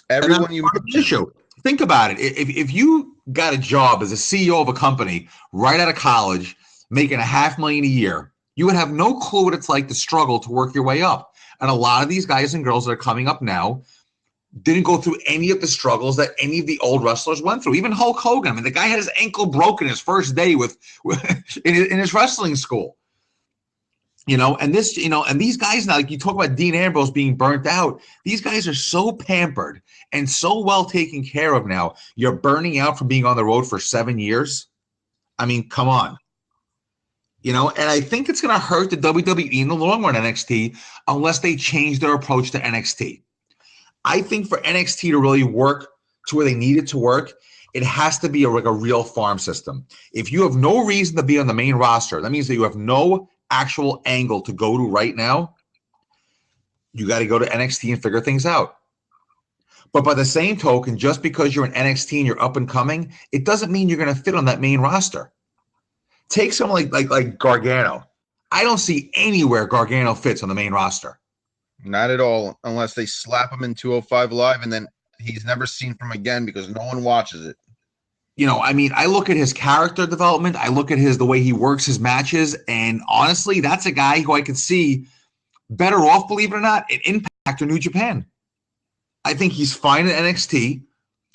Everyone you mention. Think about it. If you got a job as a CEO of a company right out of college, making $500,000 a year, you would have no clue what it's like to struggle to work your way up. And a lot of these guys and girls that are coming up now didn't go through any of the struggles that any of the old wrestlers went through. Even Hulk Hogan. I mean, the guy had his ankle broken his first day in his wrestling school. You know, and this, you know, and these guys now, like you talk about Dean Ambrose being burnt out. These guys are so pampered and so well taken care of now. You're burning out from being on the road for 7 years. I mean, come on. You know, and I think it's going to hurt the WWE in the long run, NXT, unless they change their approach to NXT. I think for NXT to really work to where they need it to work, it has to be like a real farm system. If you have no reason to be on the main roster, that means that you have no actual angle to go to right now. You got to go to NXT and figure things out. But by the same token, just because you're in NXT and you're up and coming, it doesn't mean you're going to fit on that main roster. Take someone like Gargano. I don't see anywhere Gargano fits on the main roster. Not at all, unless they slap him in 205 Live, and then he's never seen from again because no one watches it. You know, I mean, I look at his character development. I look at the way he works his matches, and honestly, that's a guy who I could see better off, believe it or not, in Impact or New Japan. I think he's fine at NXT,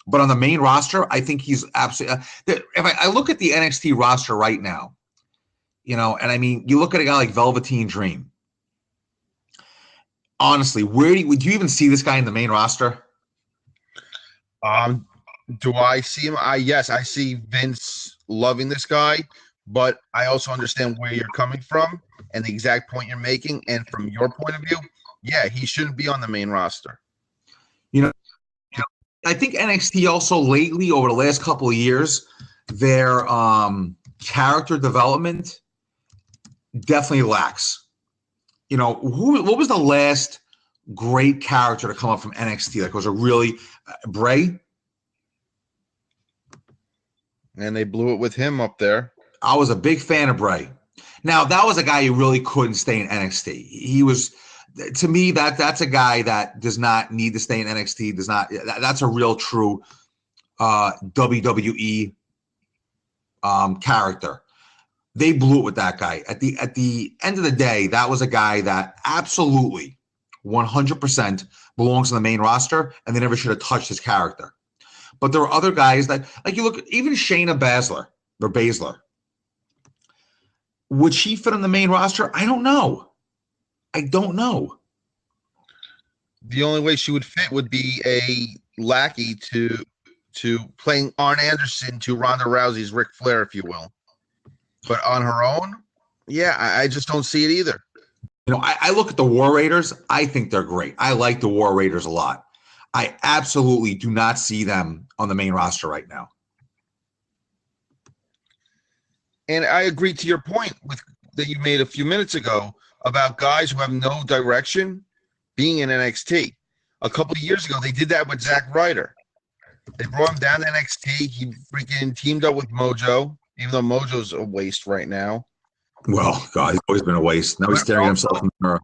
but on the main roster, I think he's absolutely. If I look at the NXT roster right now, and I mean, you look at a guy like Velveteen Dream. Honestly, would you even see this guy in the main roster? Do I see him? Yes, I see Vince loving this guy, but I also understand where you're coming from and the exact point you're making. And from your point of view, yeah, he shouldn't be on the main roster. I think NXT also lately, over the last couple of years, their character development definitely lacks. What was the last great character to come up from NXT? Like, was it really Bray? And they blew it with him up there. I was a big fan of Bray. Now, that was a guy who really couldn't stay in NXT. He was, to me, that's a guy that does not need to stay in NXT. That's a real true WWE character. They blew it with that guy. At the end of the day, that was a guy that absolutely 100% belongs on the main roster, and they never should have touched his character. But there are other guys that, like, you look at even Shayna Baszler. Would she fit on the main roster? I don't know. The only way she would fit would be a lackey to playing Arn Anderson to Ronda Rousey's Ric Flair, if you will. But on her own, yeah, I just don't see it either. I look at the War Raiders. I think they're great. I like the War Raiders a lot. I absolutely do not see them on the main roster right now. And I agree to your point that you made a few minutes ago about guys who have no direction being in NXT. A couple of years ago, they did that with Zack Ryder. They brought him down to NXT. He freaking teamed up with Mojo, even though Mojo's a waste right now. Well, God, he's always been a waste. Now he's staring at himself in the mirror.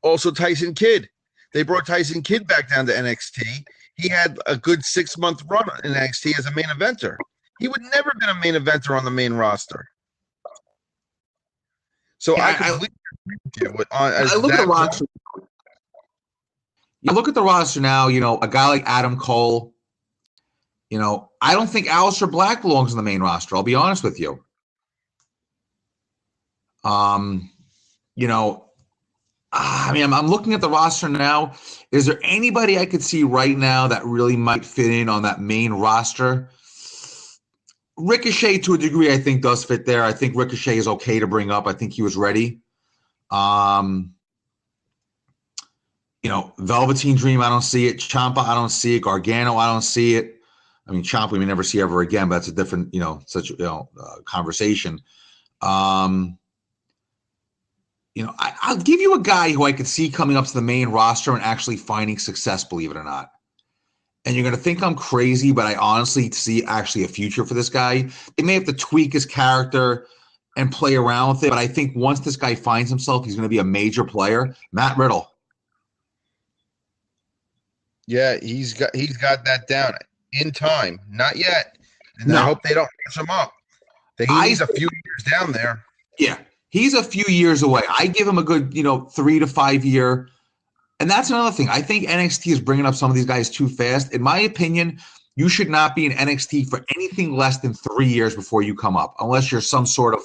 Also, Tyson Kidd. They brought Tyson Kidd back down to NXT. He had a good 6-month run in NXT as a main eventer. He would never have been a main eventer on the main roster. So I completely agree with you. I look at the roster. You look at the roster now, a guy like Adam Cole, I don't think Aleister Black belongs on the main roster. I'll be honest with you. I'm looking at the roster now. Is there anybody I could see right now that really might fit in on that main roster? Ricochet, to a degree, I think does fit there. I think Ricochet is okay to bring up. I think he was ready. Velveteen Dream, I don't see it. Ciampa, I don't see it. Gargano, I don't see it. I mean, Ciampa we may never see ever again, but that's a different, conversation. I'll give you a guy who I could see coming up to the main roster and actually finding success, believe it or not. And you're going to think I'm crazy, but I honestly see actually a future for this guy. They may have to tweak his character and play around with it, but I think once this guy finds himself, he's going to be a major player. Matt Riddle. Yeah, he's got that down in time. Not yet. And No. I hope they don't mess him up. He's a few years down there. Yeah, he's a few years away. I give him a good, 3 to 5 year. And that's another thing. I think NXT is bringing up some of these guys too fast. In my opinion, you should not be in NXT for anything less than 3 years before you come up, unless you're some sort of,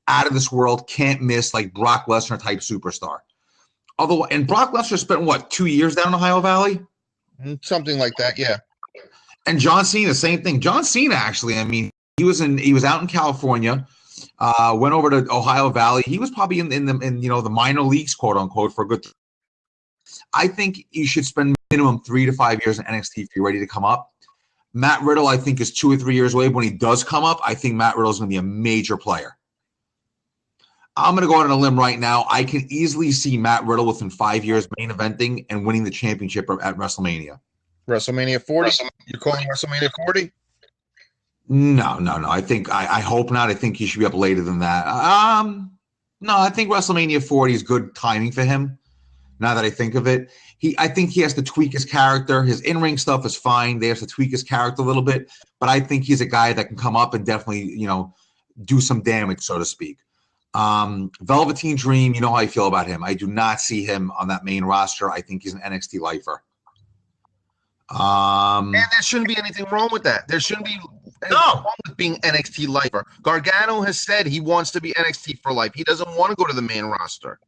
out of this world, can't miss, like Brock Lesnar type superstar. Although, and Brock Lesnar spent 2 years down in Ohio Valley? Something like that, yeah. And John Cena, the same thing. John Cena, actually, I mean, he was out in California, went over to Ohio Valley. He was probably in the minor leagues, quote unquote, for a good. I think you should spend minimum 3 to 5 years in NXT if you're ready to come up. Matt Riddle, I think, is 2 or 3 years away. When he does come up, I think Matt Riddle is going to be a major player. I'm going to go out on a limb right now. I can easily see Matt Riddle within 5 years main eventing and winning the championship at WrestleMania. WrestleMania 40? You're calling WrestleMania 40? No. I hope not. I think he should be up later than that. No, I think WrestleMania 40 is good timing for him. Now that I think of it, I think he has to tweak his character. His in-ring stuff is fine. They have to tweak his character a little bit, but I think he's a guy that can come up and definitely, do some damage, so to speak. Velveteen Dream, you know how I feel about him. I do not see him on that main roster. I think he's an NXT lifer. Um, And there shouldn't be anything wrong with that. There shouldn't be anything no, wrong with being NXT lifer. Gargano has said he wants to be NXT for life. He doesn't want to go to the main roster.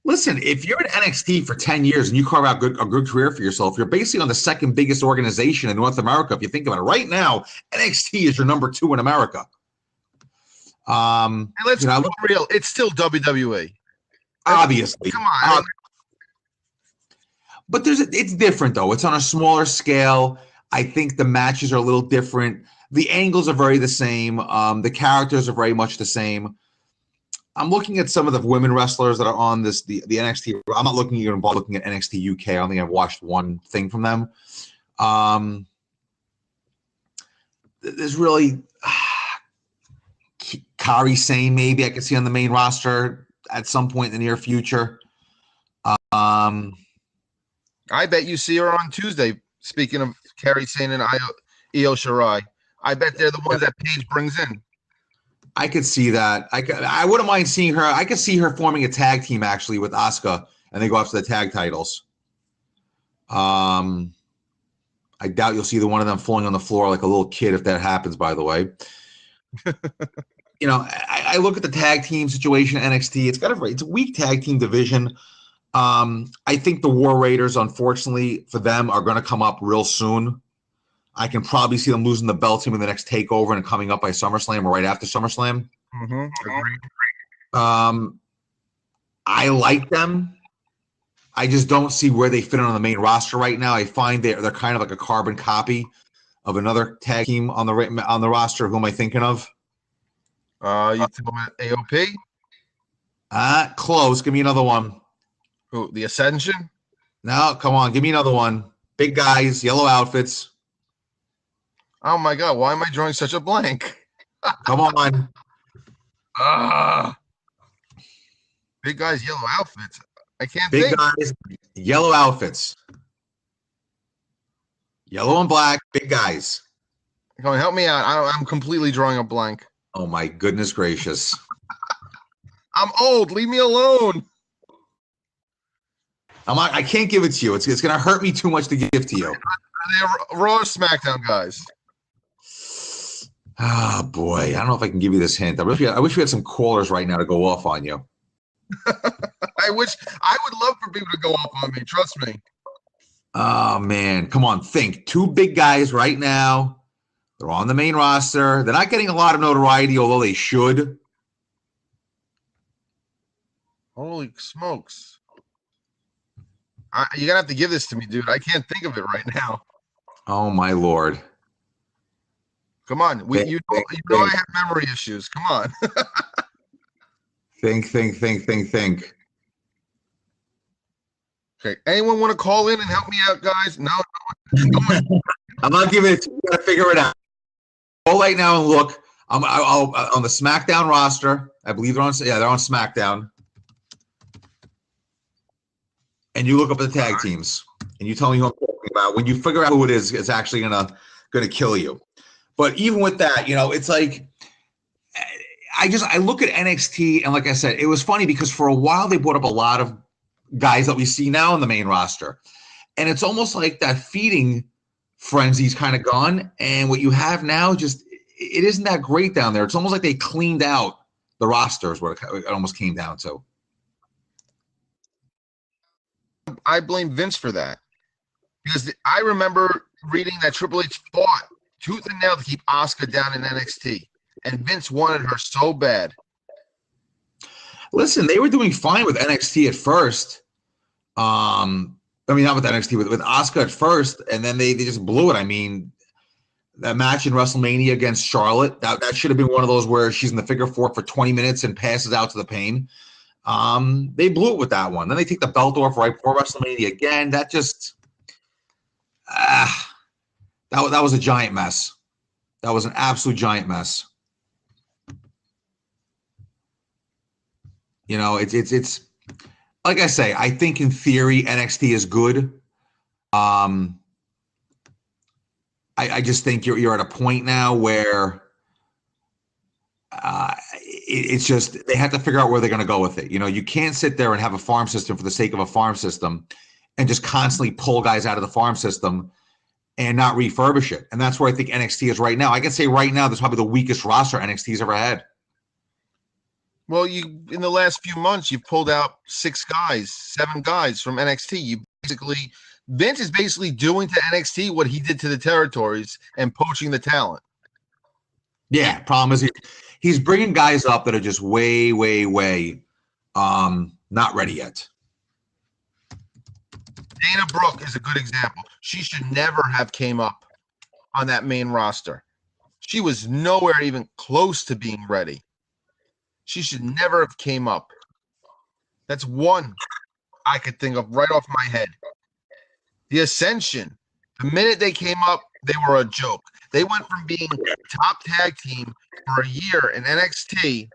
listen, if you're in NXT for 10 years and you carve out a good career for yourself, you're basically on the second biggest organization in North America. If you think about it right now, NXT is your number 2 in America. And let's be real, it's still WWE. Obviously. Come on. But it's different, though. It's on a smaller scale. I think the matches are a little different. The angles are very the same. The characters are very much the same. I'm looking at some of the women wrestlers that are on the NXT. I'm not looking at NXT UK. I don't think I've watched one thing from them. There's really Kairi Sane, maybe I could see on the main roster at some point in the near future. I bet you see her on Tuesday. Speaking of Kairi Sane and Io Shirai, I bet they're the ones that Paige brings in. I could see that. I wouldn't mind seeing her. I could see her forming a tag team actually with Asuka, and they go after the tag titles. I doubt you'll see the one of them falling on the floor like a little kid if that happens. By the way, I look at the tag team situation at NXT. It's a weak tag team division. I think the War Raiders, unfortunately for them, are going to come up real soon. I can probably see them losing the belt team in the next takeover and coming up by SummerSlam or right after SummerSlam. Agreed. I like them. I just don't see where they fit on the main roster right now. I find they're kind of like a carbon copy of another tag team on the roster. Who am I thinking of? You talking about AOP? Close. Give me another one. Who? The Ascension? No, come on. Give me another one. Big guys, yellow outfits. Oh my God! Why am I drawing such a blank? Come on. Big guys, yellow outfits. I can't Big think. guys, yellow outfits. Yellow and black, big guys. Come on, help me out. I'm completely drawing a blank. Oh my goodness gracious. I'm old. Leave me alone. I can't give it to you. It's going to hurt me too much to give to you. They're Raw or SmackDown guys. Oh boy, I don't know if I can give you this hint. I wish we had some callers right now to go off on you. I would love for people to go off on me. Trust me. Oh man, come on, think. 2 big guys right now. They're on the main roster. They're not getting a lot of notoriety, although they should. Holy smokes! You're gonna have to give this to me, dude. I can't think of it right now. Oh my lord. Come on, you know I have memory issues. Come on. Think. Okay, anyone want to call in and help me out, guys? No. I'm not giving it to you. You gotta figure it out. Go right now and look. I'll on the SmackDown roster. I believe they're on SmackDown. And you look up the tag teams, and you tell me who I'm talking about. When you figure out who it is, it's actually gonna kill you. But even with that, it's like I look at NXT, and like I said, it was funny because for a while they brought up a lot of guys that we see now on the main roster, and it's almost like that feeding frenzy's kind of gone, and what you have now just it isn't that great down there. It's almost like they cleaned out the roster is what it almost came down to. I blame Vince for that because I remember reading that Triple H fought tooth and nail to keep Asuka down in NXT, and Vince wanted her so bad. Listen, they were doing fine with NXT at first. I mean, not with NXT, with Asuka at first, and then they just blew it. I mean, that match in WrestleMania against Charlotte, that should have been one of those where she's in the figure 4 for 20 minutes and passes out to the pain. They blew it with that one. Then they take the belt off right before WrestleMania again. That just that was a giant mess. That was an absolute giant mess. It's like I say, I think in theory NXT is good. I just think you're at a point now where it's just they have to figure out where they're going to go with it. You can't sit there and have a farm system for the sake of a farm system and just constantly pull guys out of the farm system and not refurbish it. And that's where I think NXT is right now. I can say right now, that's probably the weakest roster NXT's ever had. Well, in the last few months, you've pulled out 7 guys from NXT. Vince is basically doing to NXT what he did to the territories and poaching the talent. Yeah, problem is he's bringing guys up that are just way, way, way not ready yet. Dana Brooke is a good example. She should never have came up on that main roster. She was nowhere even close to being ready. She should never have came up. That's one I could think of right off my head. The Ascension, the minute they came up, they were a joke. They went from being top tag team for a year in NXT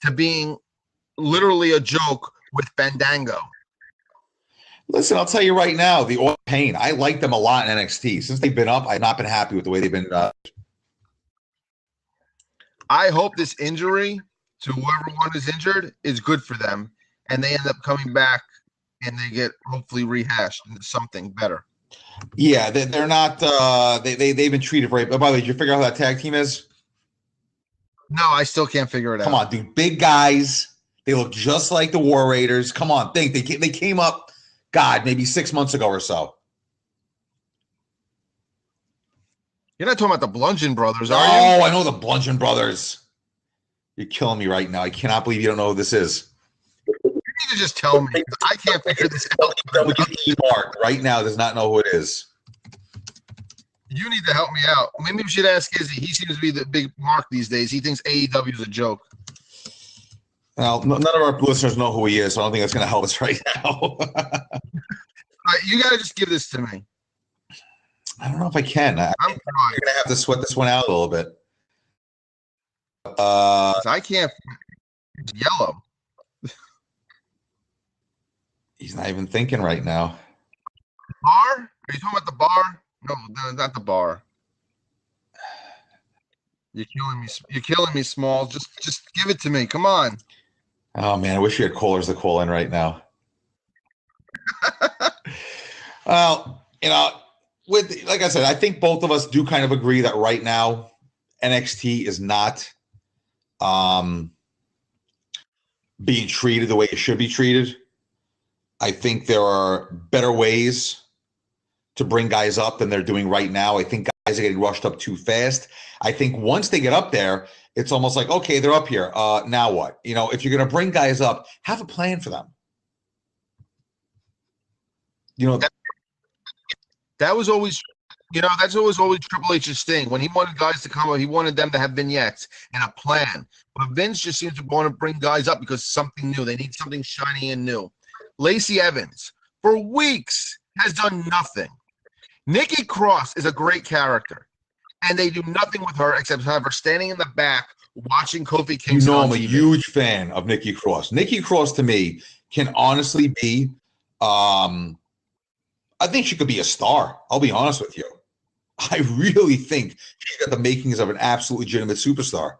to being literally a joke with Fandango. Listen, I'll tell you right now, the All Pain, I like them a lot in NXT. Since they've been up, I've not been happy with the way they've been. I hope this injury to whoever one is injured is good for them, and they end up coming back and they get hopefully rehashed into something better. Yeah, they're not. They've been treated very. By the way, did you figure out who that tag team is? No, I still can't figure it out. Come on, dude. Big guys. They look just like the War Raiders. Come on, think they came up. God, maybe 6 months ago or so. You're not talking about the Bludgeon Brothers, are you? Oh, I know the Bludgeon Brothers. You're killing me right now. I cannot believe you don't know who this is. You need to just tell me. I can't figure this out. WWE Mark right now does not know who it is. You need to help me out. Maybe we should ask Izzy. He seems to be the big mark these days. He thinks AEW is a joke. Well, none of our listeners know who he is, so I don't think that's going to help us right now. You got to just give this to me. I don't know if I can. I'm going to have to sweat this one out a little bit. I can't. It's yellow. He's not even thinking right now. Bar? Are you talking about the bar? No, not the bar. You're killing me. You're killing me, Small. Just give it to me. Come on. Oh man, I wish you had callers to call in right now. Well, like I said, I think both of us do kind of agree that right now NXT is not being treated the way it should be treated. I think there are better ways to bring guys up than they're doing right now. I think guys are getting rushed up too fast. I think once they get up there, it's almost like, okay, they're up here. Now what? If you're going to bring guys up, have a plan for them. That was always, that's always Triple H's thing. When he wanted guys to come up, he wanted them to have vignettes and a plan. But Vince just seems to want to bring guys up because something new. They need something shiny and new. Lacey Evans, for weeks, has done nothing. Nikki Cross is a great character, and they do nothing with her except have her standing in the back watching Kofi Kingston. I'm a huge fan of Nikki Cross. Nikki Cross, to me, can honestly be I think she could be a star. I'll be honest with you. I really think she's got the makings of an absolute legitimate superstar.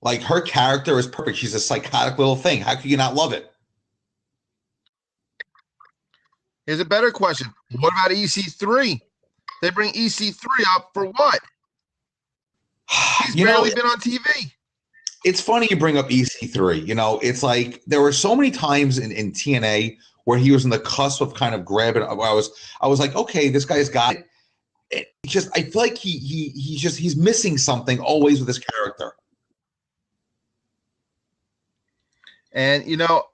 Like, her character is perfect. She's a psychotic little thing. How could you not love it? Here's a better question. What about EC3? They bring EC3 up for what? He's barely been on TV. It's funny you bring up EC3. It's like there were so many times in TNA where he was on the cusp of kind of grabbing. I was like, okay, this guy's got it. I feel like he's missing something always with his character. And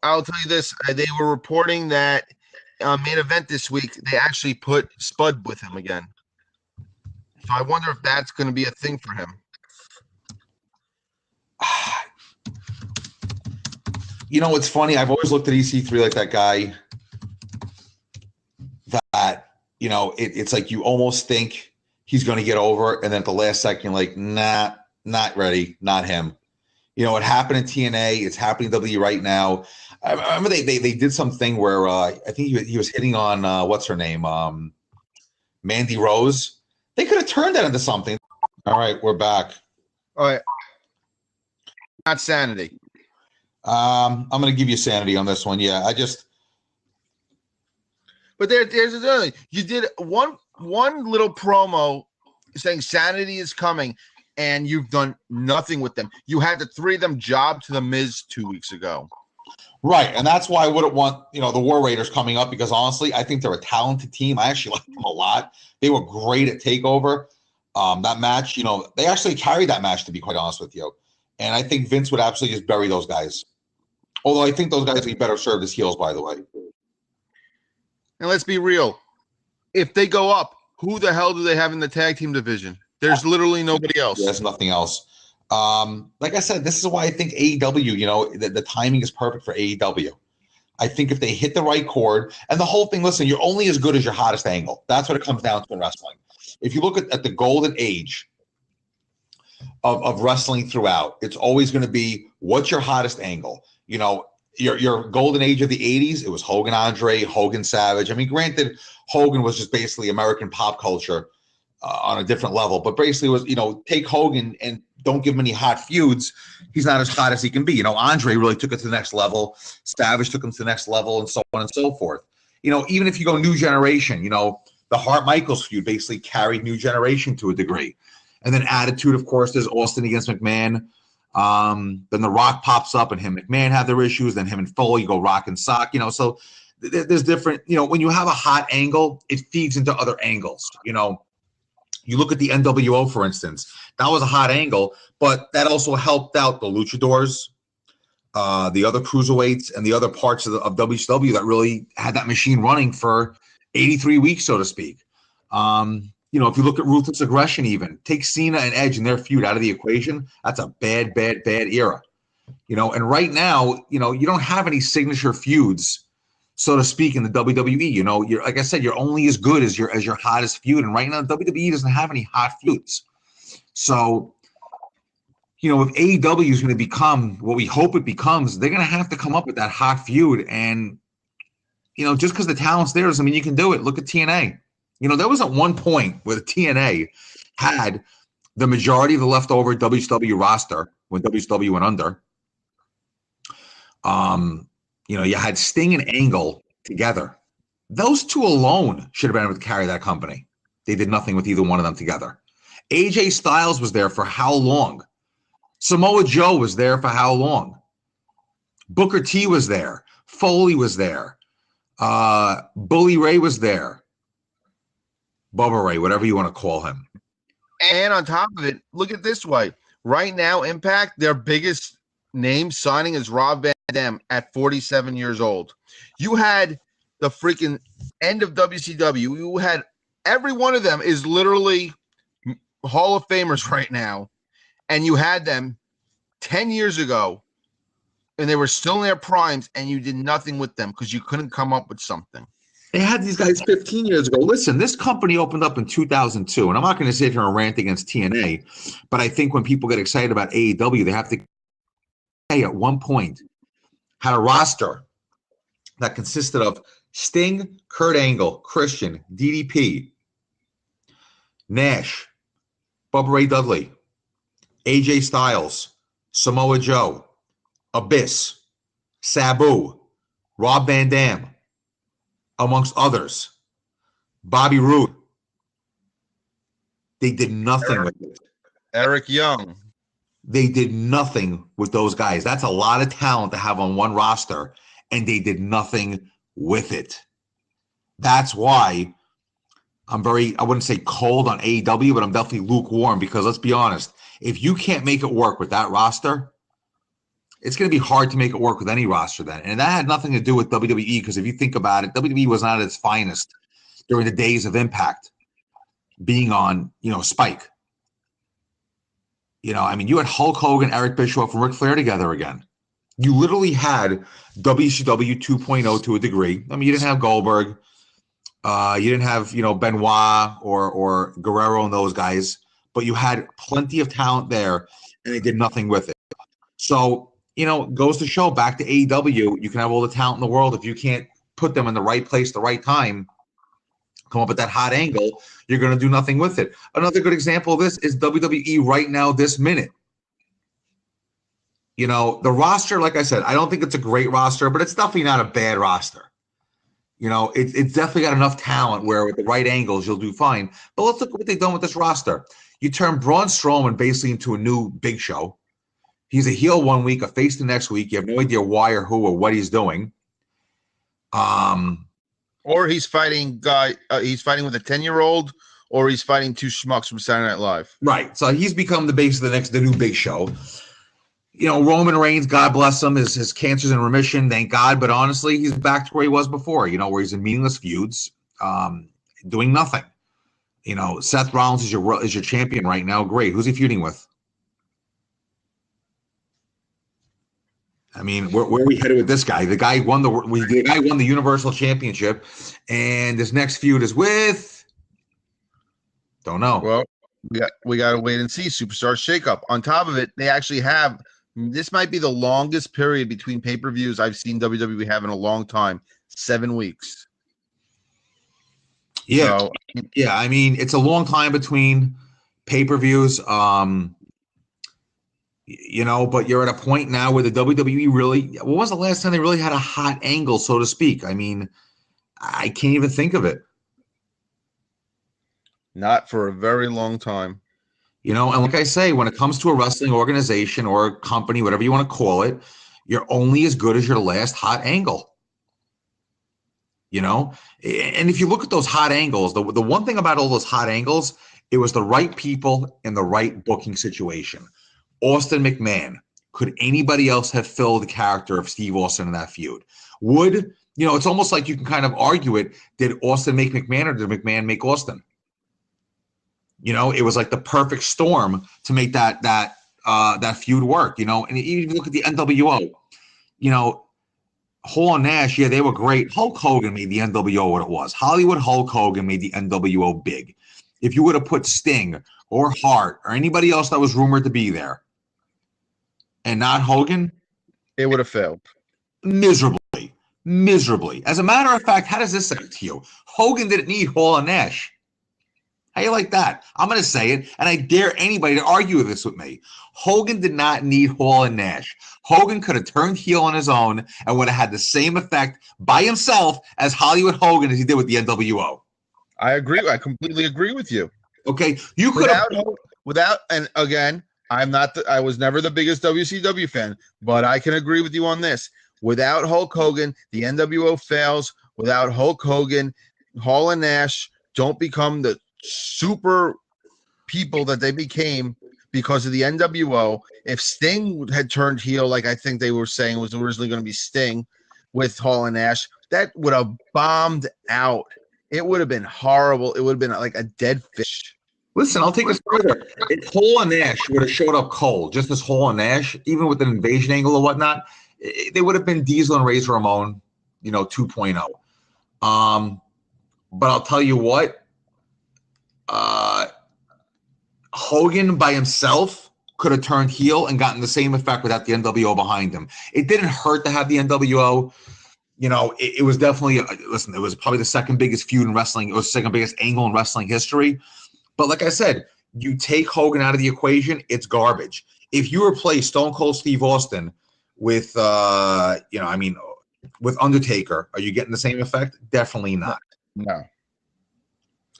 I'll tell you this: they were reporting that main event this week, they actually put Spud with him again. So I wonder if that's going to be a thing for him. It's funny. I've always looked at EC3 like that guy that, it's like you almost think he's going to get over, and then at the last second, you're like, nah, not ready, not him. It happened in TNA. It's happening in WWE right now. I remember they did something where I think he was hitting on what's her name, Mandy Rose. They could have turned that into something. All right, we're back. All right, not sanity. I'm going to give you sanity on this one. Yeah, But there's another. You did one one little promo saying Sanity is coming, and you've done nothing with them. You had the three of them job to The Miz 2 weeks ago. Right, and that's why I wouldn't want, the War Raiders coming up, because honestly, I think they're a talented team. I actually like them a lot. They were great at TakeOver. That match, they actually carried that match, to be quite honest with you. And I think Vince would absolutely just bury those guys. Although I think those guys would be better served as heels, by the way. And let's be real. If they go up, who the hell do they have in the tag team division? There's literally nobody else. There's nothing else. Like I said, this is why I think AEW, the timing is perfect for AEW. I think if they hit the right chord, and the whole thing, listen, you're only as good as your hottest angle. That's what it comes down to in wrestling. If you look at the golden age of wrestling throughout, it's always going to be, what's your hottest angle? Your golden age of the 80s, it was Hogan Andre, Hogan Savage. I mean, granted, Hogan was just basically American pop culture on a different level, but basically was, take Hogan and don't give him any hot feuds. He's not as hot as he can be. Andre really took it to the next level. Savage took him to the next level, and so on and so forth. Even if you go New Generation, the Hart-Michaels feud basically carried New Generation to a degree. And then Attitude, of course, there's Austin against McMahon. Then The Rock pops up and him and McMahon have their issues. Then him and Foley go Rock and Sock. So there's different, when you have a hot angle, it feeds into other angles. You look at the NWO, for instance. That was a hot angle, but that also helped out the Luchadors, the other cruiserweights, and the other parts of WCW that really had that machine running for 83 weeks, so to speak. If you look at Ruthless Aggression, even take Cena and Edge and their feud out of the equation, that's a bad era. And right now, you don't have any signature feuds, so to speak, in the WWE. You're, like I said, you're only as good as your hottest feud. And right now, WWE doesn't have any hot feuds. So, if AEW is going to become what we hope it becomes, they're going to have to come up with that hot feud. And, just because the talent's there doesn't mean you can do it. Look at TNA. There was at one point where the TNA had the majority of the leftover WCW roster when WCW went under. You had Sting and Angle together. Those two alone should have been able to carry that company. They did nothing with either one of them together. AJ Styles was there for how long? Samoa Joe was there for how long? Booker T was there. Foley was there. Bully Ray was there. Bubba Ray, whatever you want to call him. And on top of it, look at it this way. Right now, Impact, their biggest name signing is Rob Van Dam at 47 years old. You had the freaking end of WCW. You had every one of them is literally Hall of Famers right now. And you had them 10 years ago, and they were still in their primes, and you did nothing with them because you couldn't come up with something. They had these guys 15 years ago. Listen, this company opened up in 2002, and I'm not going to sit here and rant against TNA, but I think when people get excited about AEW, they have to say at one point had a roster that consisted of Sting, Kurt Angle, Christian, DDP, Nash, Bubba Ray Dudley, AJ Styles, Samoa Joe, Abyss, Sabu, Rob Van Dam, amongst others, Bobby Roode. They did nothing with it. Eric Young. They did nothing with those guys. That's a lot of talent to have on one roster, and they did nothing with it. That's why I'm I wouldn't say cold on AEW, but I'm definitely lukewarm, because let's be honest, if you can't make it work with that roster, it's going to be hard to make it work with any roster then. And that had nothing to do with WWE, because if you think about it, WWE was not at its finest during the days of Impact being on, Spike. You had Hulk Hogan, Eric Bischoff, and Ric Flair together again. You literally had WCW 2.0 to a degree. You didn't have Goldberg. You didn't have, Benoit or Guerrero and those guys, but you had plenty of talent there, and they did nothing with it. So, goes to show, back to AEW, you can have all the talent in the world. If you can't put them in the right place, the right time, come up with that hot angle, you're going to do nothing with it. Another good example of this is WWE right now, this minute. The roster, like I said, I don't think it's a great roster, but it's definitely not a bad roster. You know, it's definitely got enough talent where with the right angles, you'll do fine. But let's look at what they've done with this roster. You turn Braun Strowman basically into a new Big Show. He's a heel one week, a face the next week. You have no idea why or who or what he's doing. Or he's fighting he's fighting with a 10-year-old, or he's fighting two schmucks from Saturday Night Live. Right. So he's become the base of the new Big Show. You know, Roman Reigns, God bless him, his cancer's in remission, thank God. But honestly, he's back to where he was before, you know, where he's in meaningless feuds, doing nothing. You know, Seth Rollins is your champion right now. Great. Who's he feuding with? I mean, where are we headed with this guy? The guy won the Universal Championship, and this next feud is with. Don't know. Well, we got to wait and see. Superstar shakeup. On top of it, they actually have. This might be the longest period between pay-per-views I've seen WWE have in a long time. 7 weeks. Yeah, so, yeah. I mean, it's a long time between pay-per-views. You know, but you're at a point now where the WWE really. When was the last time they really had a hot angle, so to speak? I mean, I can't even think of it. Not for a very long time. You know, and like I say, when it comes to a wrestling organization or a company, whatever you want to call it, you're only as good as your last hot angle. You know, and if you look at those hot angles, the one thing about all those hot angles, it was the right people in the right booking situation. Austin McMahon. Could anybody else have filled the character of Steve Austin in that feud? Would, you know, it's almost like you can kind of argue it. Did Austin make McMahon or did McMahon make Austin? You know, it was like the perfect storm to make that feud work, you know. And even if you look at the NWO, you know, Hall and Nash, yeah, they were great. Hulk Hogan made the NWO what it was. Hollywood Hulk Hogan made the NWO big. If you would have put Sting or Hart or anybody else that was rumored to be there and not Hogan, it would have failed. Miserably. As a matter of fact, how does this sound to you? Hogan didn't need Hall and Nash. How you like that? I'm going to say it, and I dare anybody to argue this with me. Hogan did not need Hall and Nash. Hogan could have turned heel on his own and would have had the same effect by himself as Hollywood Hogan as he did with the NWO. I agree. I completely agree with you. Okay, you could without, and again, I was never the biggest WCW fan, but I can agree with you on this. Without Hulk Hogan, the NWO fails. Without Hulk Hogan, Hall and Nash don't become the super people that they became because of the NWO. If Sting had turned heel, like I think they were saying was originally going to be Sting with Hall and Nash, that would have bombed out. It would have been horrible. It would have been like a dead fish. Listen, I'll take this further. If Hall and Nash would have showed up cold, just as Hall and Nash, even with an invasion angle or whatnot, they would have been Diesel and Razor Ramon, you know, 2.0. But I'll tell you what, Hogan by himself could have turned heel and gotten the same effect without the NWO behind him. It didn't hurt to have the NWO. You know, it was definitely, listen, it was probably the second biggest feud in wrestling. It was the second biggest angle in wrestling history. But like I said, you take Hogan out of the equation, it's garbage. If you replace Stone Cold Steve Austin with, with Undertaker, are you getting the same effect? Definitely not. No.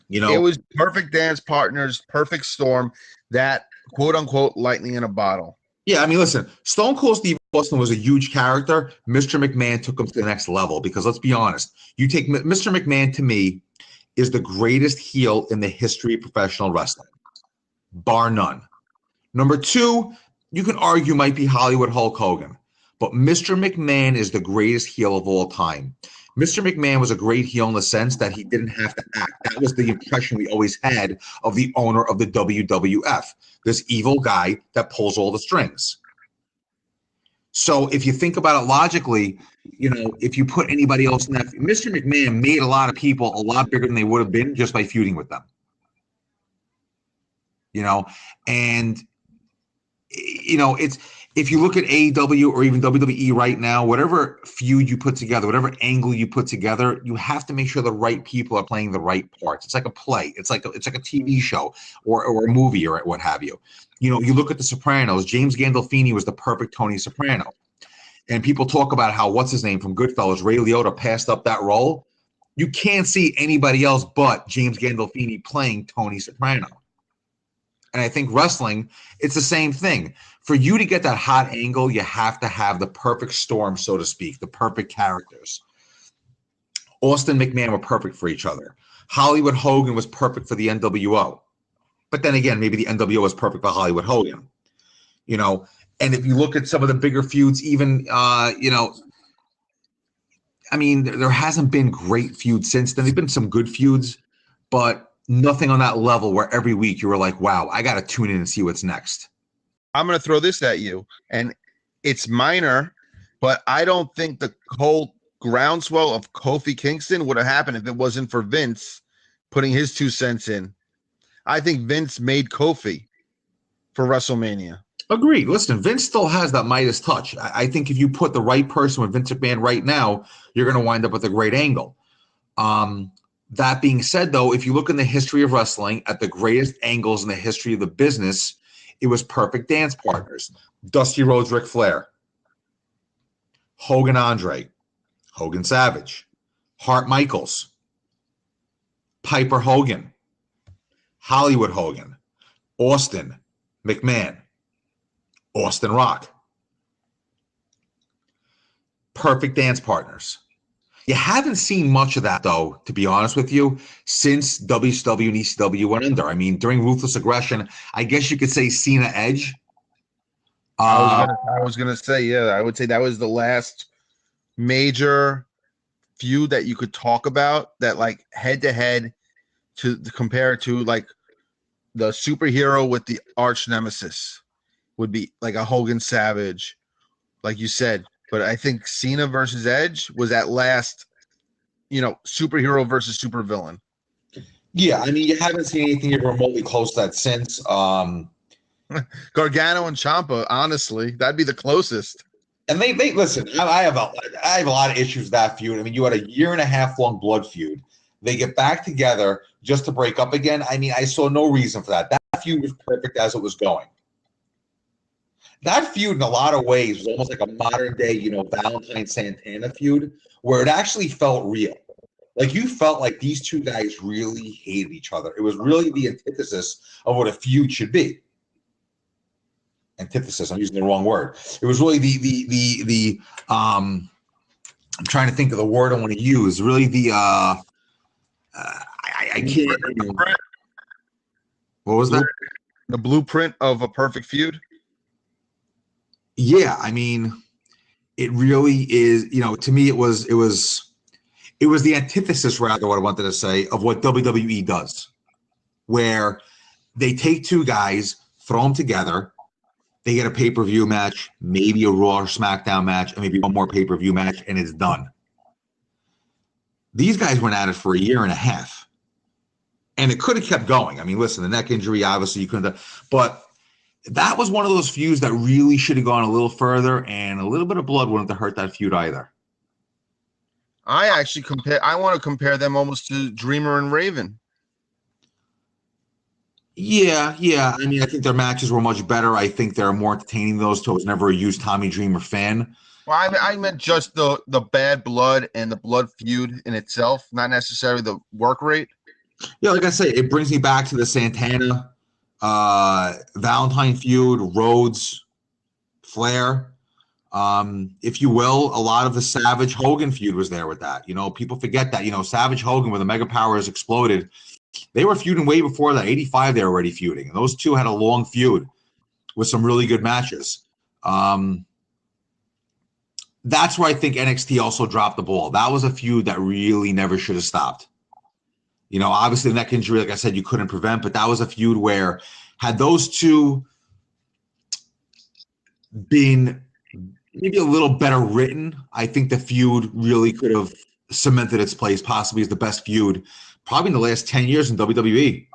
You know, it was perfect dance partners, perfect storm, that quote unquote lightning in a bottle. Yeah, I mean, listen, Stone Cold Steve Austin was a huge character. Mr. McMahon took him to the next level because let's be honest, you take Mr. McMahon, to me, is the greatest heel in the history of professional wrestling, bar none. Number two, you can argue might be Hollywood Hulk Hogan, but Mr. McMahon is the greatest heel of all time. Mr. McMahon was a great heel in the sense that he didn't have to act. That was the impression we always had of the owner of the WWF, this evil guy that pulls all the strings. So if you think about it logically, you know, if you put anybody else in that, Mr. McMahon made a lot of people a lot bigger than they would have been just by feuding with them. You know, and, you know, it's, if you look at AEW or even WWE right now, whatever feud you put together, whatever angle you put together, you have to make sure the right people are playing the right parts. It's like a play. It's like a TV show or a movie or what have you. You know, you look at The Sopranos. James Gandolfini was the perfect Tony Soprano. And people talk about how, what's his name from Goodfellas, Ray Liotta passed up that role. You can't see anybody else but James Gandolfini playing Tony Soprano. And I think wrestling, it's the same thing. For you to get that hot angle, you have to have the perfect storm, so to speak, the perfect characters. Austin McMahon were perfect for each other. Hollywood Hogan was perfect for the NWO. But then again, maybe the NWO was perfect for Hollywood Hogan. You know, and if you look at some of the bigger feuds, even, you know, I mean, there hasn't been great feuds since then. There've been some good feuds, but nothing on that level where every week you were like, wow, I got to tune in and see what's next. I'm going to throw this at you, and it's minor, but I don't think the whole groundswell of Kofi Kingston would have happened if it wasn't for Vince putting his 2 cents in. I think Vince made Kofi for WrestleMania. Agreed. Listen, Vince still has that Midas touch. I think if you put the right person with Vince McMahon right now, you're going to wind up with a great angle. That being said, though, if you look in the history of wrestling at the greatest angles in the history of the business, it was perfect dance partners. Dusty Rhodes, Ric Flair, Hogan Andre, Hogan Savage, Hart Michaels, Piper Hogan, Hollywood Hogan, Austin McMahon, Austin Rock. Perfect dance partners. You haven't seen much of that, though, to be honest with you, since WCW and ECW went under. I mean, during Ruthless Aggression, I guess you could say Cena Edge. I was gonna say, yeah, I would say that was the last major feud that you could talk about that, like, head to head to compare to, like, the superhero with the arch nemesis would be like a Hogan Savage, like you said. But I think Cena versus Edge was at last, you know, superhero versus supervillain. Yeah, I mean, you haven't seen anything even remotely close to that since. Gargano and Ciampa, honestly, that'd be the closest. And they listen. I have a lot of issues with that feud. I mean, you had a 1.5 year long blood feud. They get back together just to break up again. I mean, I saw no reason for that. That feud was perfect as it was going. That feud, in a lot of ways, was almost like a modern day, you know, Valentine Santana feud, where it actually felt real. Like, you felt like these two guys really hated each other. It was really the antithesis of what a feud should be. Antithesis, I'm using the wrong word. It was really the I'm trying to think of the word I want to use. Really the I can't. What was that? The blueprint of a perfect feud. Yeah, I mean, it really is. You know, to me, it was the antithesis, rather, what I wanted to say, of what WWE does, where they take two guys, throw them together, they get a pay-per-view match, maybe a Raw or SmackDown match, and maybe one more pay-per-view match, and it's done. These guys went at it for 1.5 years, and it could have kept going. I mean, listen, the neck injury, obviously, you couldn't have, but that was one of those feuds that really should have gone a little further, and a little bit of blood wouldn't have hurt that feud either. I actually I want to compare them almost to Dreamer and Raven. Yeah. I mean, I think their matches were much better. I think they're more entertaining, those two. I was never a huge Tommy Dreamer fan. Well, I meant just the bad blood and the blood feud in itself, not necessarily the work rate. Yeah, like I say, it brings me back to the Santana, Valentine feud, Rhodes, Flair. If you will, a lot of the Savage Hogan feud was there with that. You know, people forget that. You know, Savage Hogan, when the Mega Powers exploded, they were feuding way before that. 85, they were already feuding. And those two had a long feud with some really good matches. That's where I think NXT also dropped the ball. That was a feud that really never should have stopped. You know, obviously the neck injury, like I said, you couldn't prevent, but that was a feud where had those two been maybe a little better written, I think the feud really could have cemented its place possibly as the best feud probably in the last 10 years in WWE.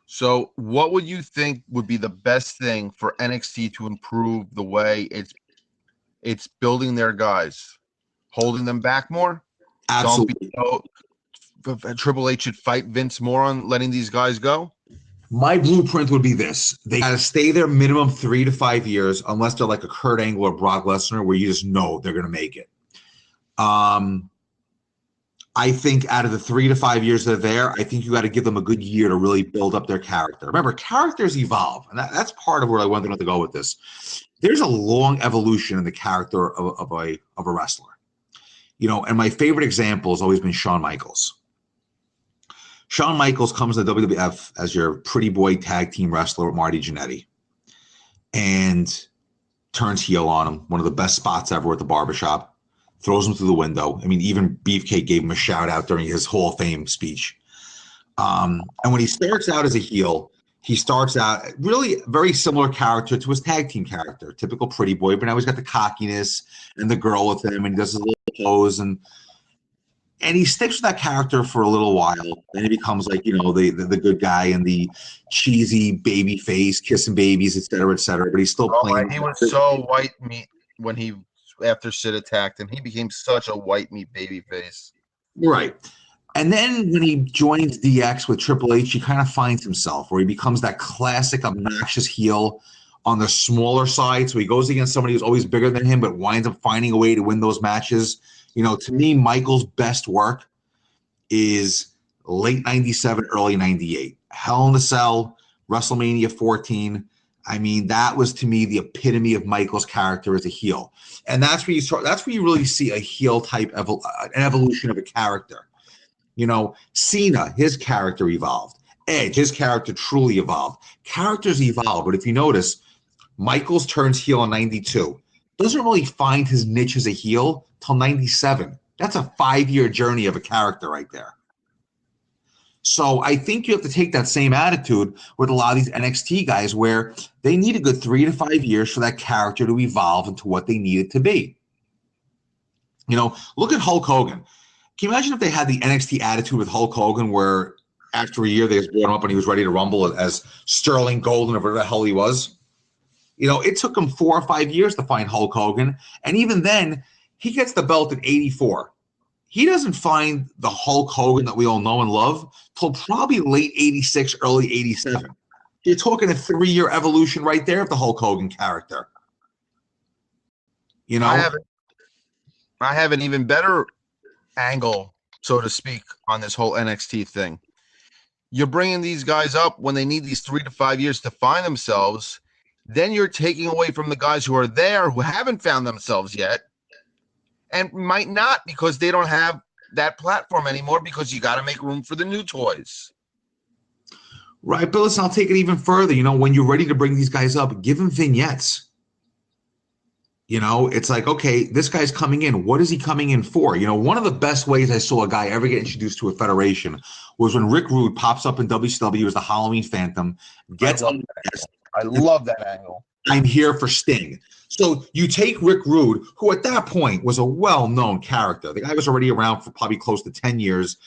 So what would you think would be the best thing for NXT to improve the way it's building their guys? Holding them back more? Absolutely. Triple H should fight Vince more on letting these guys go? My blueprint would be this. They got to stay there minimum 3 to 5 years, unless they're like a Kurt Angle or Brock Lesnar, where you just know they're going to make it. I think out of the 3 to 5 years they're there, I think you got to give them a good year to really build up their character. Remember, characters evolve, and that's part of where I wanted to go with this. There's a long evolution in the character of a wrestler, And my favorite example has always been Shawn Michaels. Shawn Michaels comes to the WWF as your pretty boy tag team wrestler with Marty Jannetty, and turns heel on him. One of the best spots ever at the barbershop. Throws him through the window. I mean, even Beefcake gave him a shout out during his Hall of Fame speech. And when he starts out as a heel, he starts out really very similar character to his tag team character, typical pretty boy, but now he's got the cockiness and the girl with him, and he does his little pose, and he sticks with that character for a little while. Then he becomes like, the good guy and the cheesy baby face, kissing babies, et cetera, et cetera. But he's still playing. He was so white meat when after Sid attacked him. He became such a white meat baby face. Right. And then when he joins DX with Triple H, he kind of finds himself where he becomes that classic obnoxious heel on the smaller side. So he goes against somebody who's always bigger than him, but winds up finding a way to win those matches. To me, Michael's best work is late 97, early 98. Hell in a Cell, WrestleMania 14. I mean, that was to me the epitome of Michael's character as a heel. And that's where you really see a heel type an evolution of a character. Cena, his character evolved. Edge, his character truly evolved. Characters evolve, but if you notice, Michaels turns heel in 92. Doesn't really find his niche as a heel till 97. That's a 5-year journey of a character right there. So I think you have to take that same attitude with a lot of these NXT guys where they need a good 3 to 5 years for that character to evolve into what they need it to be. Look at Hulk Hogan. Can you imagine if they had the NXT attitude with Hulk Hogan where after a year they just brought him up and he was ready to rumble as Sterling Golden or whatever the hell he was? It took him 4 or 5 years to find Hulk Hogan. And even then, he gets the belt in 84. He doesn't find the Hulk Hogan that we all know and love till probably late 86, early 87. You're talking a 3-year evolution right there of the Hulk Hogan character. I have an even better angle, so to speak, on this whole NXT thing. You're bringing these guys up when they need these 3 to 5 years to find themselves. Then you're taking away from the guys who are there who haven't found themselves yet and might not because they don't have that platform anymore because you got to make room for the new toys. Right, but listen, I'll take it even further. When you're ready to bring these guys up, give them vignettes. It's like, okay, this guy's coming in. What is he coming in for? One of the best ways I saw a guy ever get introduced to a federation was when Rick Rude pops up in WCW as the Halloween Phantom, gets on the I love that angle. I'm here for Sting. So you take Rick Rude, who at that point was a well-known character. The guy was already around for probably close to 10 years,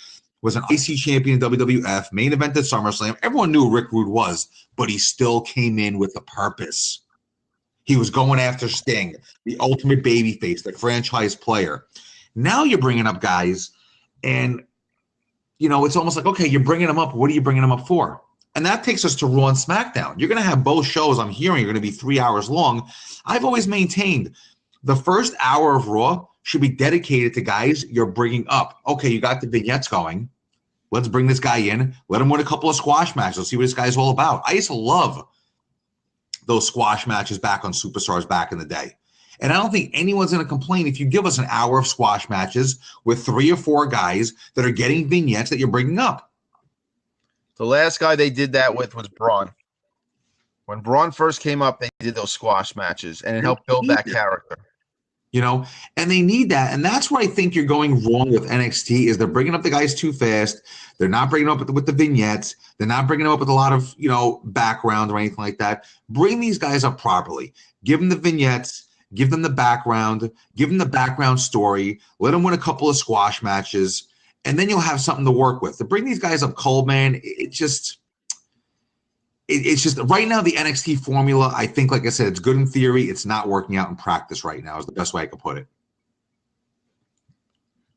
was an IC champion in WWF, main event at SummerSlam. Everyone knew who Rick Rude was, but he still came in with a purpose. He was going after Sting, the ultimate babyface, the franchise player. Now you're bringing up guys, and, it's almost like, okay, you're bringing them up. What are you bringing them up for? And that takes us to Raw and SmackDown. You're going to have both shows, I'm hearing, are going to be 3 hours long. I've always maintained the first hour of Raw should be dedicated to guys you're bringing up. Okay, you got the vignettes going. Let's bring this guy in. Let him win a couple of squash matches. Let's see what this guy's all about. I used to love those squash matches back on Superstars back in the day. And I don't think anyone's going to complain if you give us an hour of squash matches with 3 or 4 guys that are getting vignettes that you're bringing up. The last guy they did that with was Braun. When Braun first came up, they did those squash matches, and it helped build that character. And they need that. And that's where I think you're going wrong with NXT is they're bringing up the guys too fast. They're not bringing them up with the vignettes. They're not bringing them up with a lot of, background or anything like that. Bring these guys up properly. Give them the vignettes. Give them the background. Give them the background story. Let them win a couple of squash matches. And then you'll have something to work with. To bring these guys up cold, man, it's just right now the NXT formula, I think, like I said, it's good in theory. It's not working out in practice right now is the best way I could put it.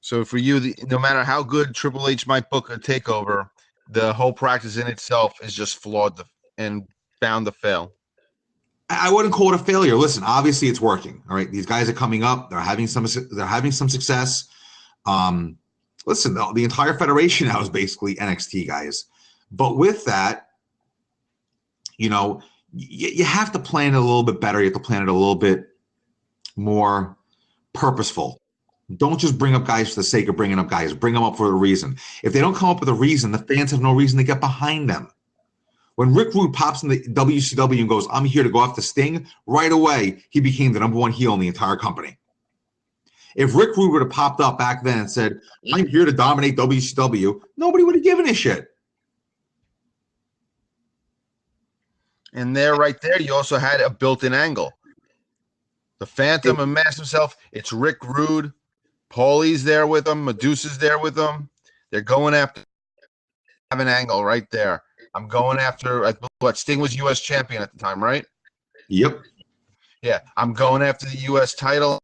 So for you, no matter how good Triple H might book a takeover, the whole practice in itself is just flawed and bound to fail. I wouldn't call it a failure. Listen, obviously it's working. All right, these guys are coming up. They're having some success. Listen, the entire federation now is basically NXT guys. But with that, you have to plan it a little bit better. You have to plan it a little bit more purposeful. Don't just bring up guys for the sake of bringing up guys. Bring them up for a reason. If they don't come up with a reason, the fans have no reason to get behind them. When Rick Rude pops in the WCW and goes, I'm here to go after Sting, right away, he became the number one heel in the entire company. If Rick Rude would have popped up back then and said, I'm here to dominate WCW, nobody would have given a shit. And right there, you also had a built-in angle. The Phantom unmasked himself. It's Rick Rude. Paulie's there with him. Medusa's there with him. They're going after have an angle right there. I'm going after what Sting was U.S. champion at the time, right? Yep. Yeah, I'm going after the U.S. title.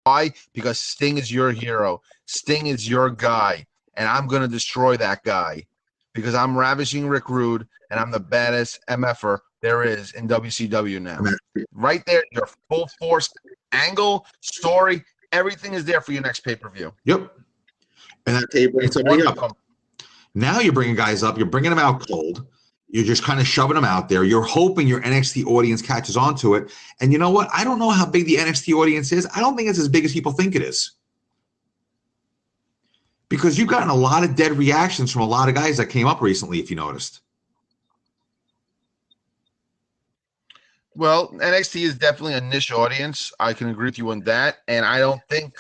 Why? Because Sting is your hero. Sting is your guy, and I'm going to destroy that guy because I'm ravishing Rick Rude, and I'm the baddest MFer there is in WCW now. Right there, your full force angle, story, everything is there for your next pay-per-view. Yep. And that tape brings somebody up. Now you're bringing guys up. You're bringing them out cold. You're just kind of shoving them out there. You're hoping your NXT audience catches on to it. And you know what? I don't know how big the NXT audience is. I don't think it's as big as people think it is. Because you've gotten a lot of dead reactions from a lot of guys that came up recently, if you noticed. Well, NXT is definitely a niche audience. I can agree with you on that. And I don't think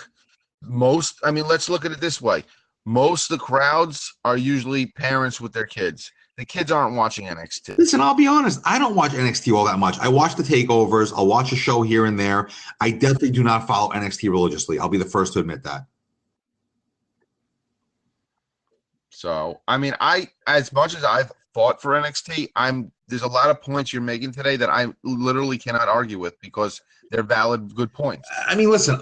let's look at it this way. Most of the crowds are usually parents with their kids. The kids aren't watching NXT. Listen, I'll be honest. I don't watch NXT all that much. I watch the takeovers. I'll watch a show here and there. I definitely do not follow NXT religiously. I'll be the first to admit that. So, as much as I've fought for NXT, there's a lot of points you're making today that I literally cannot argue with because they're valid, good points. Listen,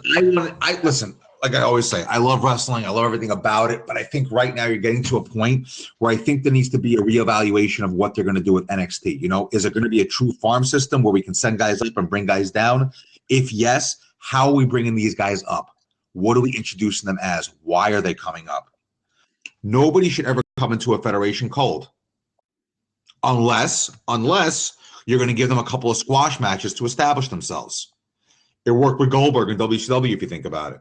listen. Like I always say, I love wrestling. I love everything about it. But I think right now you're getting to a point where I think there needs to be a reevaluation of what they're going to do with NXT. Is it going to be a true farm system where we can send guys up and bring guys down? If yes, how are we bringing these guys up? What are we introducing them as? Why are they coming up? Nobody should ever come into a federation cold. Unless you're going to give them a couple of squash matches to establish themselves. It worked with Goldberg and WCW if you think about it.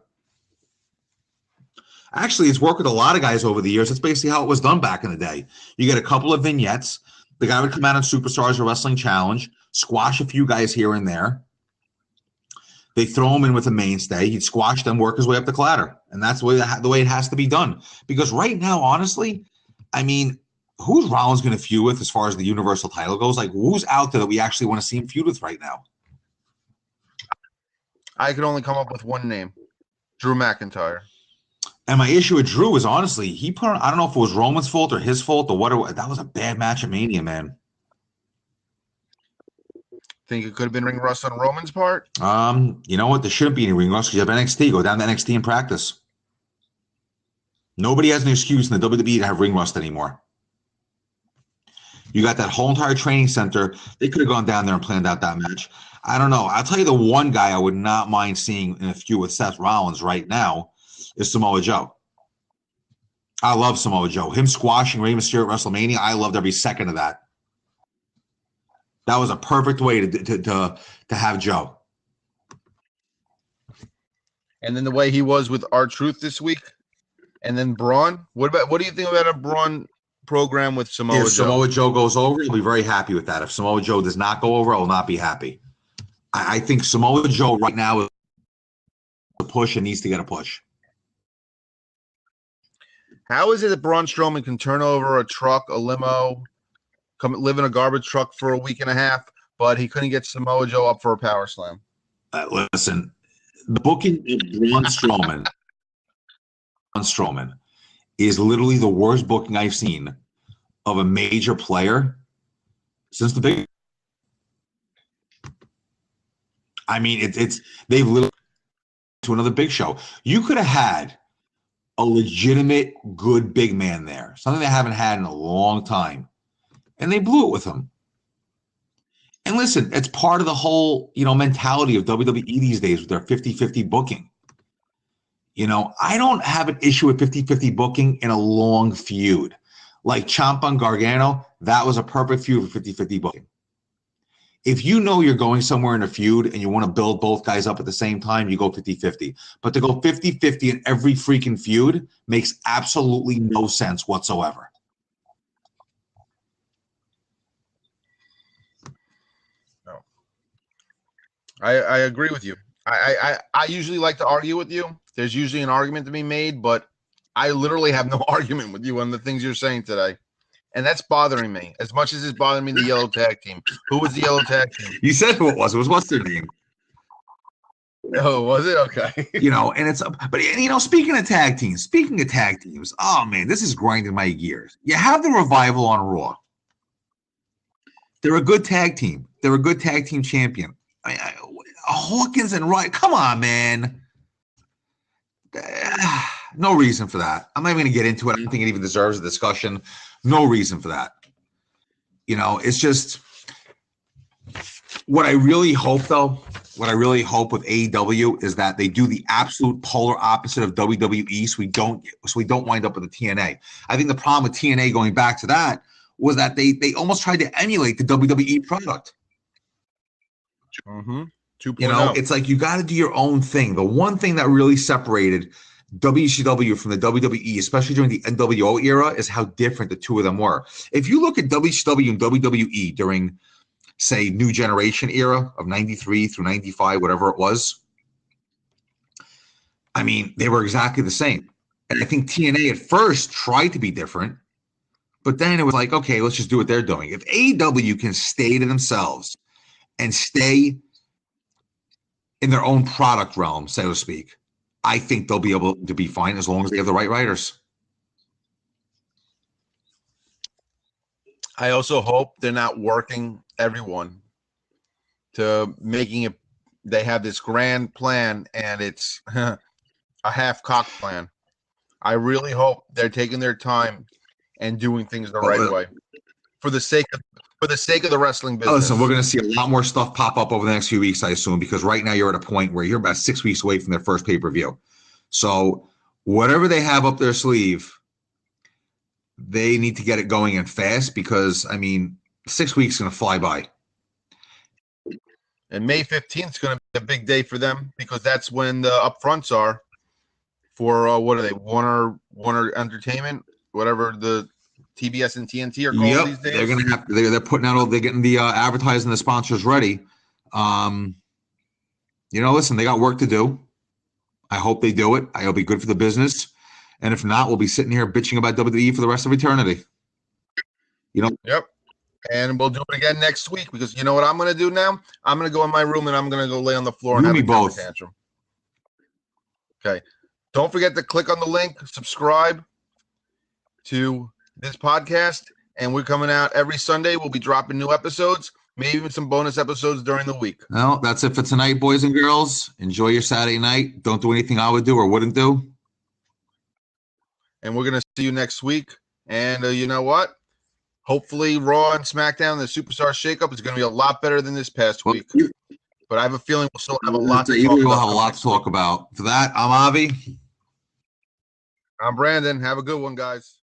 Actually, it's worked with a lot of guys over the years. That's basically how it was done back in the day. You get a couple of vignettes. The guy would come out on Superstars or Wrestling Challenge, squash a few guys here and there. They throw him in with a mainstay. He'd squash them, work his way up the ladder. And that's the way it has to be done. Because right now, honestly, who's Rollins going to feud with as far as the Universal title goes? Like, who's out there that we actually want to see him feud with right now? I can only come up with one name, Drew McIntyre. And my issue with Drew is honestly, I don't know if it was Roman's fault or his fault or what. That was a bad match at Mania, man. Think it could have been ring rust on Roman's part? You know what? There shouldn't be any ring rust because you have NXT. Go down to NXT and practice. Nobody has an excuse in the WWE to have ring rust anymore. You got that whole entire training center. They could have gone down there and planned out that match. I don't know. I'll tell you the one guy I would not mind seeing in a feud with Seth Rollins right now is Samoa Joe. I love Samoa Joe. Him squashing Rey Mysterio at WrestleMania, I loved every second of that. That was a perfect way to have Joe. And then the way he was with R-Truth this week, and then Braun. What do you think about a Braun program with Samoa Joe? If Samoa Joe goes over, I'll be very happy with that. If Samoa Joe does not go over, I will not be happy. I think Samoa Joe right now is a push and needs to get a push. How is it that Braun Strowman can turn over a truck, a limo, come live in a garbage truck for a week and a half, but he couldn't get Samoa Joe up for a power slam? Listen, the booking of Braun Strowman is literally the worst booking I've seen of a major player since the big. They've literally to another big show. You could have had a legitimate good big man there, something they haven't had in a long time, and they blew it with him. And listen, it's part of the whole, mentality of WWE these days with their 50-50 booking. I don't have an issue with 50-50 booking in a long feud. Like Ciampa and Gargano, that was a perfect feud for 50-50 booking. If you know you're going somewhere in a feud and you want to build both guys up at the same time, you go 50-50. But to go 50-50 in every freaking feud makes absolutely no sense whatsoever. No. I agree with you. I usually like to argue with you. There's usually an argument to be made, but I literally have no argument with you on the things you're saying today. And that's bothering me as much as it's bothering me. The yellow tag team. Who was the yellow tag team? You said who it was. It was what's their name? Oh, was it? Okay. And it's, but speaking of tag teams, oh man, this is grinding my gears. You have the Revival on Raw. They're a good tag team. They're a good tag team champion. Hawkins and Wright. Come on, man. No reason for that. I'm not even going to get into it. I don't think it even deserves a discussion. No reason for that. It's just what I really hope, though. What I really hope with AEW is that they do the absolute polar opposite of WWE, so we don't wind up with the TNA. I think the problem with TNA, going back to that, was that they almost tried to emulate the WWE product. Mm-hmm. 2.0. It's like you got to do your own thing. The one thing that really separated WCW from the WWE, especially during the NWO era, is how different the two of them were. If you look at WCW and WWE during, say, New Generation era of 93 through 95, whatever it was, I mean, they were exactly the same. And I think TNA at first tried to be different, but then it was like, okay, let's just do what they're doing. If AEW can stay to themselves and stay in their own product realm, so to speak, I think they'll be able to be fine as long as they have the right writers. I also hope they're not working everyone to making it. They have this grand plan and it's a half-cocked plan. I really hope they're taking their time and doing things the right way for the sake of the wrestling business. Listen, we're going to see a lot more stuff pop up over the next few weeks, I assume, because right now you're at a point where you're about 6 weeks away from their first pay-per-view. So whatever they have up their sleeve, they need to get it going and fast because, 6 weeks is going to fly by. And May 15th is going to be a big day for them because that's when the upfronts are for, what are they, Warner Entertainment, whatever the TBS and TNT are called these days. They're going to have. They're putting out they're getting the advertising, the sponsors ready. Listen, they got work to do. I hope they do it. It'll be good for the business. And if not, we'll be sitting here bitching about WWE for the rest of eternity. Yep. And we'll do it again next week because you know what I'm going to do now? I'm going to go in my room and I'm going to go lay on the floor and have a temper tantrum. Okay. Don't forget to click on the link, subscribe to this podcast, and we're coming out every Sunday. We'll be dropping new episodes, maybe even some bonus episodes during the week. Well, that's it for tonight, boys and girls. Enjoy your Saturday night. Don't do anything I would do or wouldn't do. And we're going to see you next week. And you know what? Hopefully Raw and SmackDown, the Superstar Shakeup, is going to be a lot better than this past week. But I have a feeling we'll still have a lot to talk about. We'll have a lot to talk about. For that, I'm Avi. I'm Brandon. Have a good one, guys.